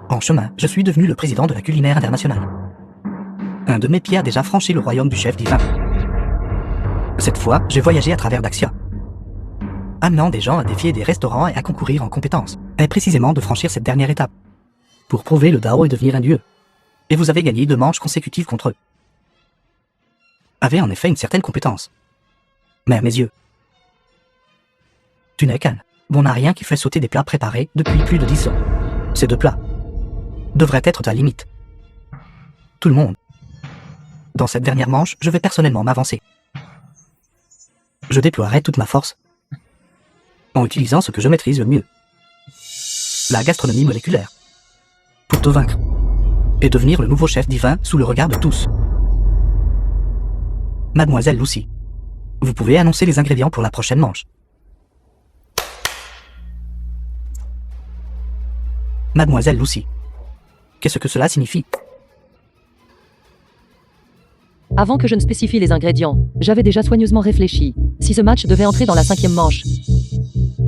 [SPEAKER 1] En chemin, je suis devenu le président de la culinaire internationale. Un de mes pieds a déjà franchi le royaume du chef divin. Cette fois, j'ai voyagé à travers Daxia, amenant des gens à défier des restaurants et à concourir en compétences, et précisément de franchir cette dernière étape, pour prouver le Dao et devenir un dieu. Et vous avez gagné 2 manches consécutives contre eux. Avez en effet une certaine compétence. Mais à mes yeux, tu n'es qu'un. On n'a rien qui fait sauter des plats préparés depuis plus de 10 ans. Ces 2 plats devraient être ta limite. Tout le monde. Dans cette dernière manche, je vais personnellement m'avancer. Je déploierai toute ma force en utilisant ce que je maîtrise le mieux. La gastronomie moléculaire. Pour te vaincre. Et devenir le nouveau chef divin sous le regard de tous. Mademoiselle Lucy, vous pouvez annoncer les ingrédients pour la prochaine manche. Mademoiselle Lucy, qu'est-ce que cela signifie?
[SPEAKER 3] Avant que je ne spécifie les ingrédients, j'avais déjà soigneusement réfléchi. Si ce match devait entrer dans la 5e manche,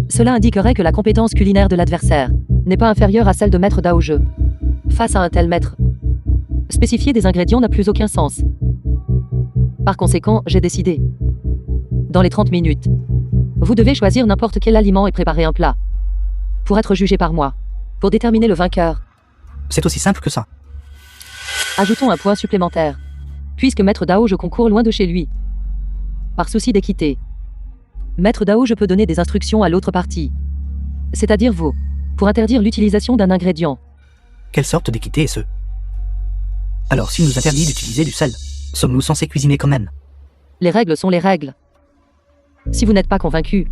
[SPEAKER 3] cela indiquerait que la compétence culinaire de l'adversaire n'est pas inférieure à celle de maître Daoje. Face à un tel maître, spécifier des ingrédients n'a plus aucun sens. Par conséquent, j'ai décidé. Dans les 30 minutes, vous devez choisir n'importe quel aliment et préparer un plat. Pour être jugé par moi. Pour déterminer le vainqueur.
[SPEAKER 1] C'est aussi simple que ça.
[SPEAKER 3] Ajoutons un point supplémentaire. Puisque Maître Daoje concourt loin de chez lui. Par souci d'équité. Maître Daoje peut donner des instructions à l'autre partie. C'est-à-dire vous. Pour interdire l'utilisation d'un ingrédient.
[SPEAKER 1] Quelle sorte d'équité est-ce? Alors s'il nous interdit d'utiliser du sel, sommes-nous censés cuisiner quand même?
[SPEAKER 3] Les règles sont les règles. Si vous n'êtes pas convaincu,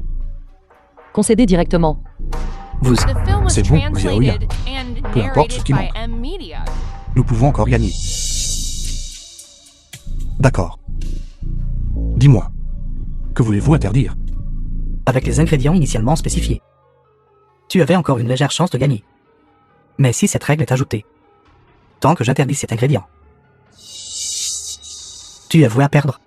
[SPEAKER 3] concédez directement.
[SPEAKER 1] Vous...
[SPEAKER 2] C'est bon, Xiaoya. Peu importe ce qui manque. Nous pouvons encore gagner. D'accord. Dis-moi, que voulez-vous interdire?
[SPEAKER 1] Avec les ingrédients initialement spécifiés, tu avais encore une légère chance de gagner. Mais si cette règle est ajoutée, tant que j'interdis cet ingrédient, tu es voué à perdre.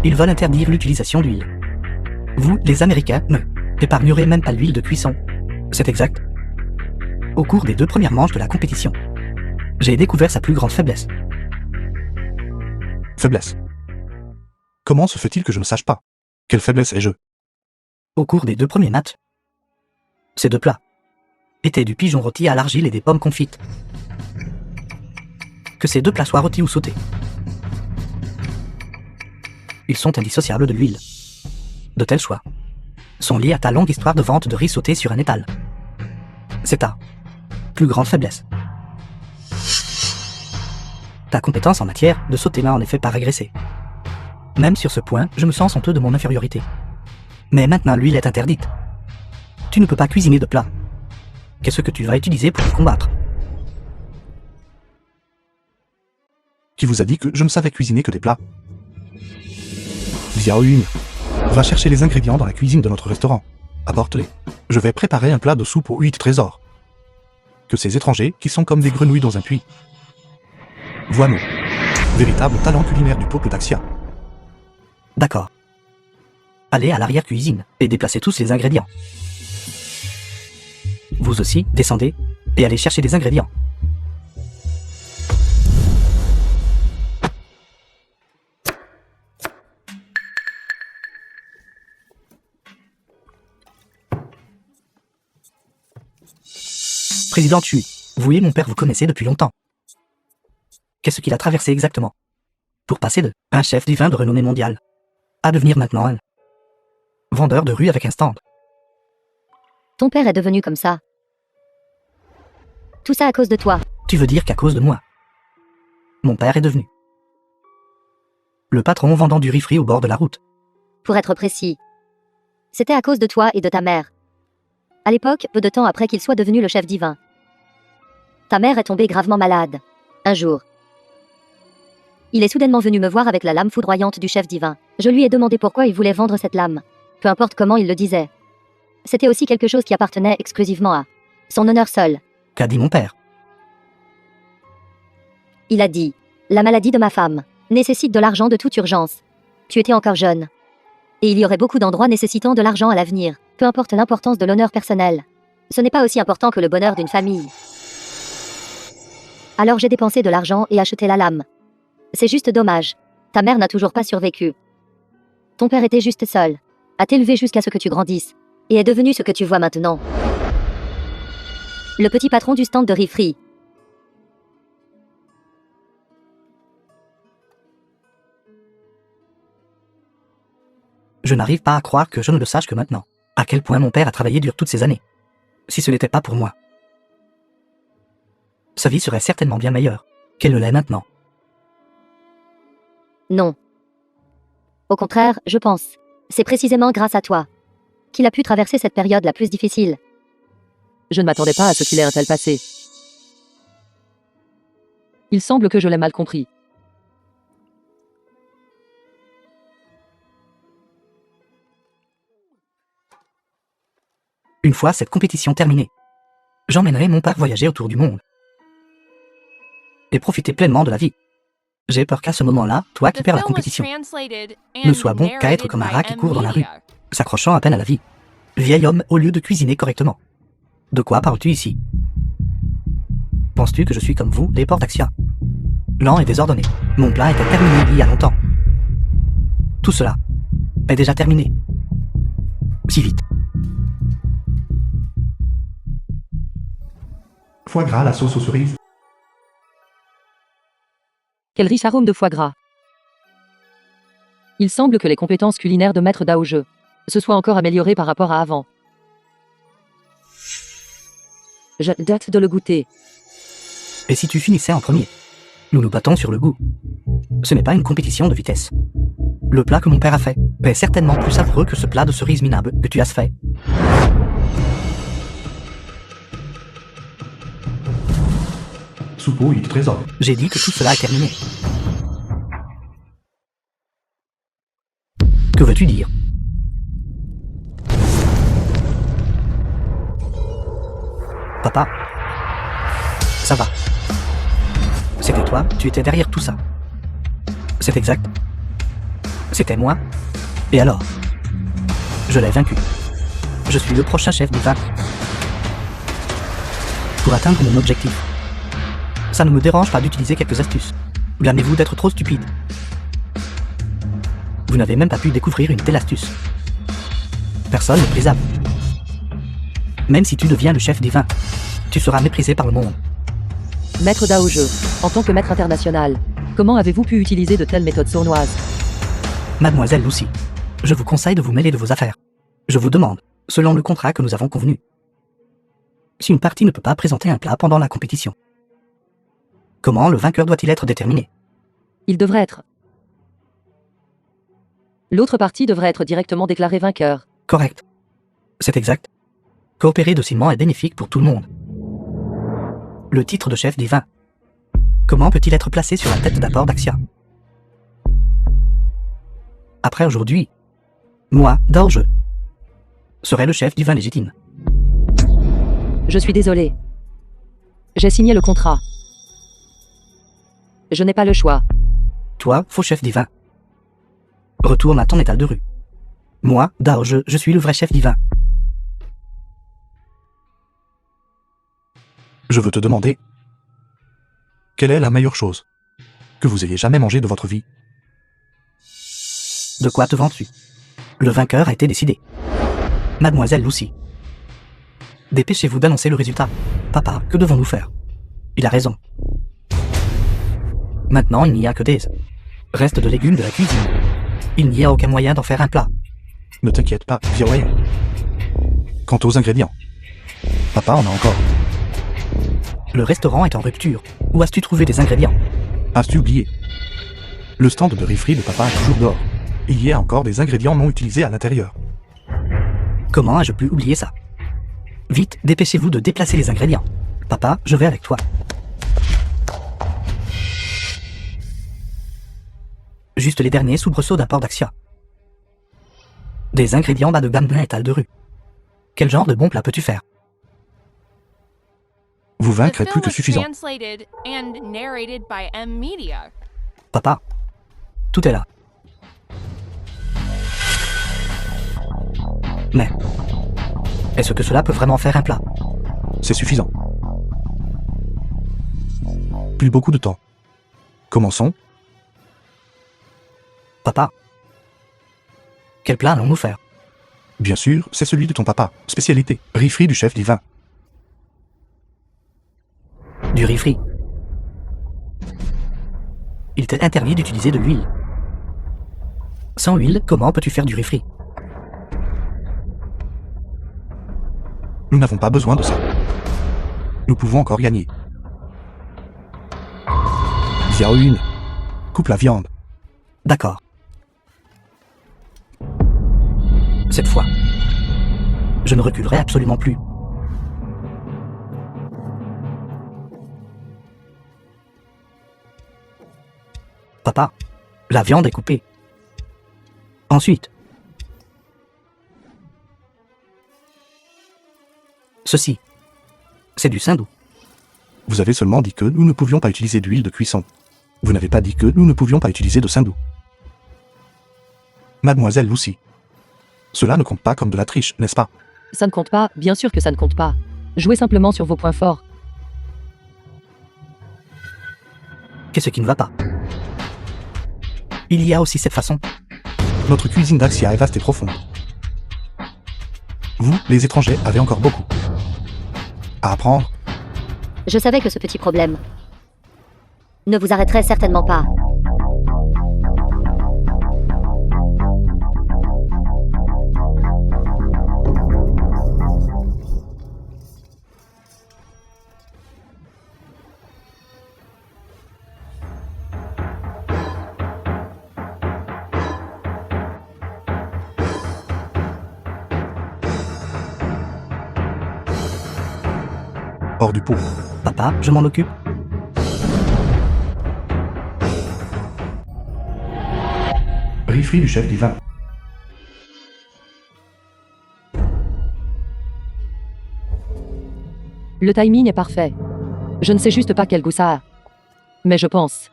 [SPEAKER 1] Ils veulent interdire l'utilisation d'huile. Vous, les Américains, ne épargnerez même pas l'huile de cuisson. C'est exact. Au cours des 2 premières manches de la compétition, j'ai découvert sa plus grande faiblesse.
[SPEAKER 2] Faiblesse. Comment se fait-il que je ne sache pas? Quelle faiblesse ai-je?
[SPEAKER 1] Au cours des 2 premiers matchs, ces 2 plats étaient du pigeon rôti à l'argile et des pommes confites. Que ces 2 plats soient rôtis ou sautés, ils sont indissociables de l'huile. De tels choix sont liés à ta longue histoire de vente de riz sauté sur un étal. C'est ta plus grande faiblesse. Ta compétence en matière de sauté n'a en effet pas régressé. Même sur ce point, je me sens honteux de mon infériorité. Mais maintenant l'huile est interdite. Tu ne peux pas cuisiner de plat. Qu'est-ce que tu vas utiliser pour me combattre?
[SPEAKER 2] Qui vous a dit que je ne savais cuisiner que des plats? Xiaoyun, va chercher les ingrédients dans la cuisine de notre restaurant. Apporte-les. Je vais préparer un plat de soupe aux 8 trésors. Que ces étrangers, qui sont comme des grenouilles dans un puits. Voix-nous. Véritable talent culinaire du peuple d'Axia.
[SPEAKER 1] D'accord. Allez à l'arrière-cuisine et déplacez tous les ingrédients. Vous aussi, descendez et allez chercher des ingrédients. Président Chu, vous et mon père vous connaissez depuis longtemps. Qu'est-ce qu'il a traversé exactement pour passer de un chef divin de renommée mondiale à devenir maintenant un vendeur de rue avec un stand?
[SPEAKER 5] Ton père est devenu comme ça. Tout ça à cause de toi.
[SPEAKER 1] Tu veux dire qu'à cause de moi, mon père est devenu le patron vendant du riz frit au bord de la route?
[SPEAKER 5] Pour être précis. C'était à cause de toi et de ta mère. À l'époque, peu de temps après qu'il soit devenu le chef divin. Ta mère est tombée gravement malade. Un jour. Il est soudainement venu me voir avec la lame foudroyante du chef divin. Je lui ai demandé pourquoi il voulait vendre cette lame. Peu importe comment il le disait. C'était aussi quelque chose qui appartenait exclusivement à son honneur seul.
[SPEAKER 1] Qu'a dit mon père?
[SPEAKER 5] Il a dit, la maladie de ma femme nécessite de l'argent de toute urgence. Tu étais encore jeune. Et il y aurait beaucoup d'endroits nécessitant de l'argent à l'avenir, peu importe l'importance de l'honneur personnel. Ce n'est pas aussi important que le bonheur d'une famille. Alors j'ai dépensé de l'argent et acheté la lame. C'est juste dommage. Ta mère n'a toujours pas survécu. Ton père était juste seul. A t'élevé jusqu'à ce que tu grandisses. Et est devenu ce que tu vois maintenant. Le petit patron du stand de riz frit.
[SPEAKER 1] Je n'arrive pas à croire que je ne le sache que maintenant. À quel point mon père a travaillé dur toutes ces années. Si ce n'était pas pour moi, sa vie serait certainement bien meilleure qu'elle ne l'est maintenant.
[SPEAKER 5] Non. Au contraire, je pense. C'est précisément grâce à toi qu'il a pu traverser cette période la plus difficile.
[SPEAKER 3] Je ne m'attendais pas à ce qu'il ait un tel passé. Il semble que je l'ai mal compris.
[SPEAKER 1] Une fois cette compétition terminée, j'emmènerai mon père voyager autour du monde et profiter pleinement de la vie. J'ai peur qu'à ce moment-là, toi qui perds la compétition, ne sois bon qu'à être comme un rat qui court dans la rue, s'accrochant à peine à la vie. Vieil homme, au lieu de cuisiner correctement. De quoi parles-tu ici? Penses-tu que je suis comme vous, les Portaxiens? Lent et désordonné. Mon plat était terminé il y a longtemps. Tout cela est déjà terminé. Si vite.
[SPEAKER 2] Foie gras à la sauce aux cerises.
[SPEAKER 3] Quel riche arôme de foie gras. Il semble que les compétences culinaires de Maître Daoge se soient encore améliorées par rapport à avant. J'ai hâte de le goûter.
[SPEAKER 1] Et si tu finissais en premier? Nous nous battons sur le goût. Ce n'est pas une compétition de vitesse. Le plat que mon père a fait est certainement plus savoureux que ce plat de cerises minables que tu as fait.
[SPEAKER 2] Soupeau, il trésor.
[SPEAKER 1] J'ai dit que tout cela est terminé. Que veux-tu dire? Papa, ça va. C'était toi, tu étais derrière tout ça. C'est exact. C'était moi. Et alors? Je l'ai vaincu. Je suis le prochain chef divin. Pour atteindre mon objectif. Ça ne me dérange pas d'utiliser quelques astuces. Blâmez-vous d'être trop stupide. Vous n'avez même pas pu découvrir une telle astuce. Personne n'est méprisable. Même si tu deviens le chef divin, tu seras méprisé par le monde.
[SPEAKER 3] Maître Daoge, en tant que maître international, comment avez-vous pu utiliser de telles méthodes sournoises?
[SPEAKER 1] Mademoiselle Lucy, je vous conseille de vous mêler de vos affaires. Je vous demande, selon le contrat que nous avons convenu, si une partie ne peut pas présenter un plat pendant la compétition, comment le vainqueur doit-il être déterminé?
[SPEAKER 3] Il devrait être. L'autre partie devrait être directement déclarée vainqueur.
[SPEAKER 1] Correct. C'est exact. Coopérer docilement est bénéfique pour tout le monde. Le titre de chef divin. Comment peut-il être placé sur la tête d'Apport d'Axia? Après aujourd'hui, moi, Daoge, serai le chef divin légitime.
[SPEAKER 3] Je suis désolé. J'ai signé le contrat. Je n'ai pas le choix.
[SPEAKER 1] Toi, faux chef divin. Retourne à ton étal de rue. Moi, Daoge, je suis le vrai chef divin.
[SPEAKER 2] Je veux te demander, quelle est la meilleure chose que vous ayez jamais mangée de votre vie?
[SPEAKER 1] De quoi te vantes-tu? Le vainqueur a été décidé. Mademoiselle Lucy. Dépêchez-vous d'annoncer le résultat. Papa, que devons-nous faire? Il a raison. Maintenant, il n'y a que des restes de légumes de la cuisine. Il n'y a aucun moyen d'en faire un plat.
[SPEAKER 2] Ne t'inquiète pas, Viaway. Quant aux ingrédients, papa en a encore.
[SPEAKER 1] Le restaurant est en rupture. Où as-tu trouvé des ingrédients?
[SPEAKER 2] As-tu oublié? Le stand de riz frit de papa est toujours dehors. Il y a encore des ingrédients non utilisés à l'intérieur.
[SPEAKER 1] Comment ai-je pu oublier ça? Vite, dépêchez-vous de déplacer les ingrédients. Papa, je vais avec toi. Juste les derniers soubresauts d'un port d'Axia. Des ingrédients bas de gamme d'un étal de rue. Quel genre de bon plat peux-tu faire?
[SPEAKER 2] Vous vaincre est plus que suffisant.
[SPEAKER 1] Papa, tout est là. Mais, est-ce que cela peut vraiment faire un plat?
[SPEAKER 2] C'est suffisant. Plus beaucoup de temps. Commençons.
[SPEAKER 1] Papa, quel plat allons-nous faire?
[SPEAKER 2] Bien sûr, c'est celui de ton papa. Spécialité, riz frit du chef divin.
[SPEAKER 1] Du riz frit. Il t'est interdit d'utiliser de l'huile. Sans huile, comment peux-tu faire du riz frit?
[SPEAKER 2] Nous n'avons pas besoin de ça. Nous pouvons encore gagner. Xiao Yun, coupe la viande.
[SPEAKER 1] D'accord. Cette fois, je ne reculerai absolument plus. Papa, la viande est coupée. Ensuite, ceci, c'est du sindou.
[SPEAKER 2] Vous avez seulement dit que nous ne pouvions pas utiliser d'huile de cuisson. Vous n'avez pas dit que nous ne pouvions pas utiliser de sindou. Mademoiselle Lucy, cela ne compte pas comme de la triche, n'est-ce pas?
[SPEAKER 3] Ça ne compte pas, bien sûr que ça ne compte pas. Jouez simplement sur vos points forts.
[SPEAKER 1] Qu'est-ce qui ne va pas? Il y a aussi cette façon.
[SPEAKER 2] Notre cuisine d'Axia est vaste et profonde. Vous, les étrangers, avez encore beaucoup à apprendre.
[SPEAKER 5] Je savais que ce petit problème ne vous arrêterait certainement pas.
[SPEAKER 2] Hors du pot.
[SPEAKER 1] Papa, je m'en occupe.
[SPEAKER 2] Riz frit du chef divin.
[SPEAKER 3] Le timing est parfait. Je ne sais juste pas quel goût ça a. Mais je pense.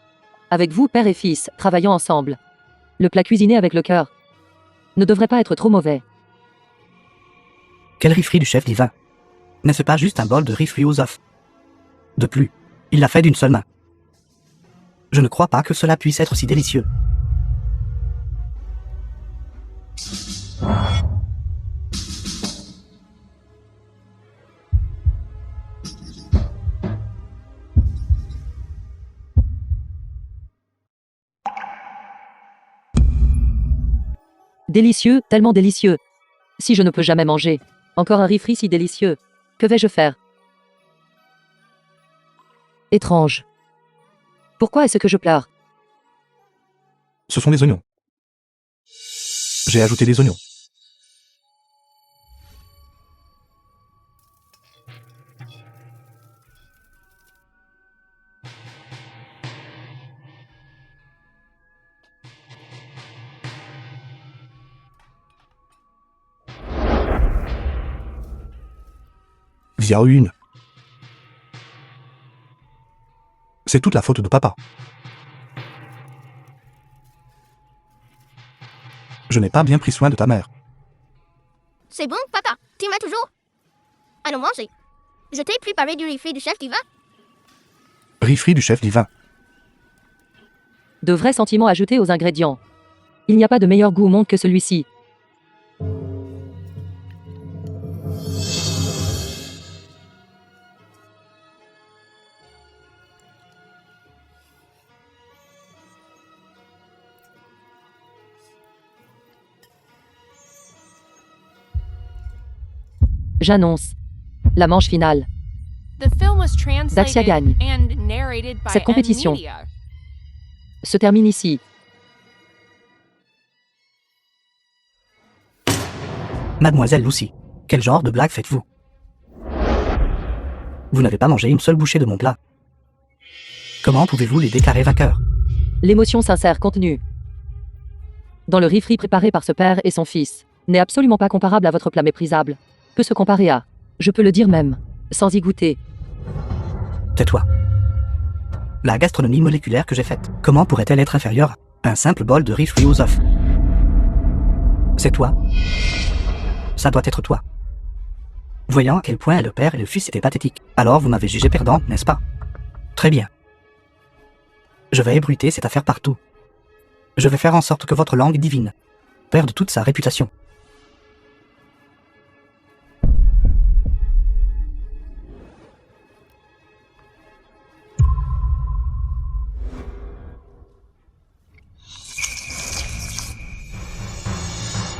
[SPEAKER 3] Avec vous, père et fils, travaillant ensemble. Le plat cuisiné avec le cœur ne devrait pas être trop mauvais.
[SPEAKER 1] Quel riz frit du chef divin? N'est-ce pas juste un bol de riz frit aux œufs? De plus, il l'a fait d'une seule main. Je ne crois pas que cela puisse être si délicieux.
[SPEAKER 3] Délicieux, tellement délicieux. Si je ne peux jamais manger encore un riz frit si délicieux, que vais-je faire? Étrange. Pourquoi est-ce que je pleure?
[SPEAKER 2] Ce sont des oignons. J'ai ajouté des oignons. Xiao Yun. C'est toute la faute de papa. Je n'ai pas bien pris soin de ta mère.
[SPEAKER 6] C'est bon, papa. Tu m'as toujours. Allons manger. Je t'ai préparé du riz frit du chef divin.
[SPEAKER 2] Riz frit du chef divin.
[SPEAKER 3] De vrais sentiments ajoutés aux ingrédients. Il n'y a pas de meilleur goût au monde que celui-ci. J'annonce la manche finale.
[SPEAKER 4] Daxia
[SPEAKER 3] gagne.
[SPEAKER 4] Cette
[SPEAKER 3] Cette compétition se termine ici.
[SPEAKER 1] Mademoiselle Lucy, quel genre de blague faites-vous? Vous n'avez pas mangé une seule bouchée de mon plat. Comment pouvez-vous les déclarer vainqueurs?
[SPEAKER 3] L'émotion sincère contenue dans le riz frit préparé par ce père et son fils n'est absolument pas comparable à votre plat méprisable. Peut se comparer à, je peux le dire même, sans y goûter.
[SPEAKER 1] Tais-toi. La gastronomie moléculaire que j'ai faite, comment pourrait-elle être inférieure à un simple bol de riz frit aux œufs? C'est toi. Ça doit être toi. Voyant à quel point le père et le fils étaient pathétiques, alors vous m'avez jugé perdant, n'est-ce pas? Très bien. Je vais ébruiter cette affaire partout. Je vais faire en sorte que votre langue divine perde toute sa réputation.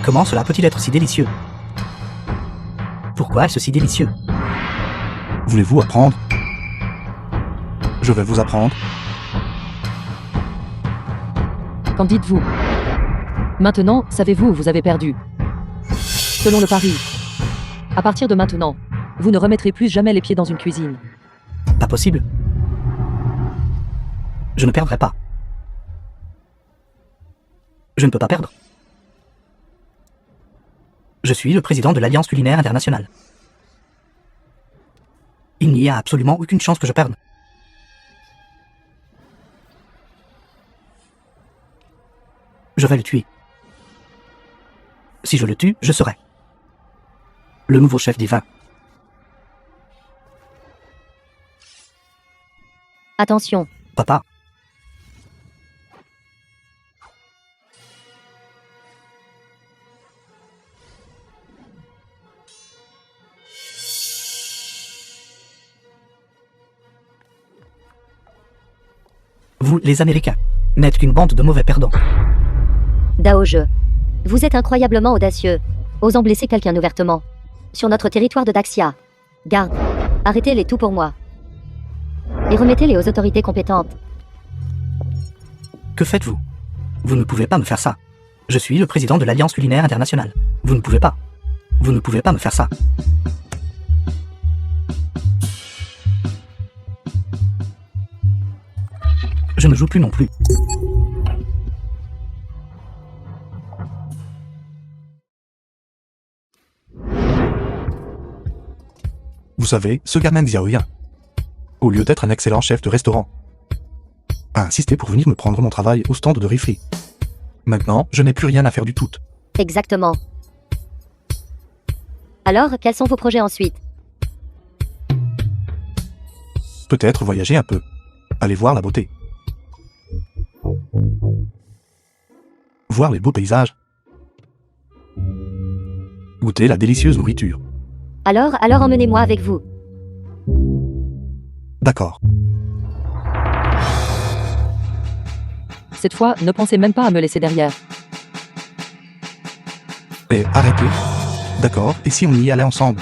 [SPEAKER 1] Comment cela peut-il être si délicieux? Pourquoi est-ce si délicieux?
[SPEAKER 2] Voulez-vous apprendre? Je vais vous apprendre.
[SPEAKER 3] Qu'en dites-vous? Maintenant, savez-vous où vous avez perdu? Selon le pari, à partir de maintenant, vous ne remettrez plus jamais les pieds dans une cuisine.
[SPEAKER 1] Pas possible. Je ne perdrai pas. Je ne peux pas perdre. Je suis le président de l'Alliance culinaire internationale. Il n'y a absolument aucune chance que je perde. Je vais le tuer. Si je le tue, je serai le nouveau chef divin.
[SPEAKER 5] Attention.
[SPEAKER 1] Papa, vous, les Américains, n'êtes qu'une bande de mauvais perdants.
[SPEAKER 5] Daoje. Vous êtes incroyablement audacieux, osant blesser quelqu'un ouvertement. Sur notre territoire de Daxia. Garde. Arrêtez-les tout pour moi. Et remettez-les aux autorités compétentes.
[SPEAKER 1] Que faites-vous? Vous ne pouvez pas me faire ça. Je suis le président de l'Alliance culinaire internationale. Vous ne pouvez pas. Vous ne pouvez pas me faire ça. Je ne joue plus non plus.
[SPEAKER 2] Vous savez, ce gamin Xiaoyan, au lieu d'être un excellent chef de restaurant, a insisté pour venir me prendre mon travail au stand de riz frit. Maintenant, je n'ai plus rien à faire du tout.
[SPEAKER 5] Exactement. Alors, quels sont vos projets ensuite?
[SPEAKER 2] Peut-être voyager un peu. Aller voir la beauté. Voir les beaux paysages. Goûter la délicieuse nourriture.
[SPEAKER 5] Alors emmenez-moi avec vous.
[SPEAKER 2] D'accord.
[SPEAKER 3] Cette fois, ne pensez même pas à me laisser derrière.
[SPEAKER 2] Et arrêtez. D'accord, et si on y allait ensemble?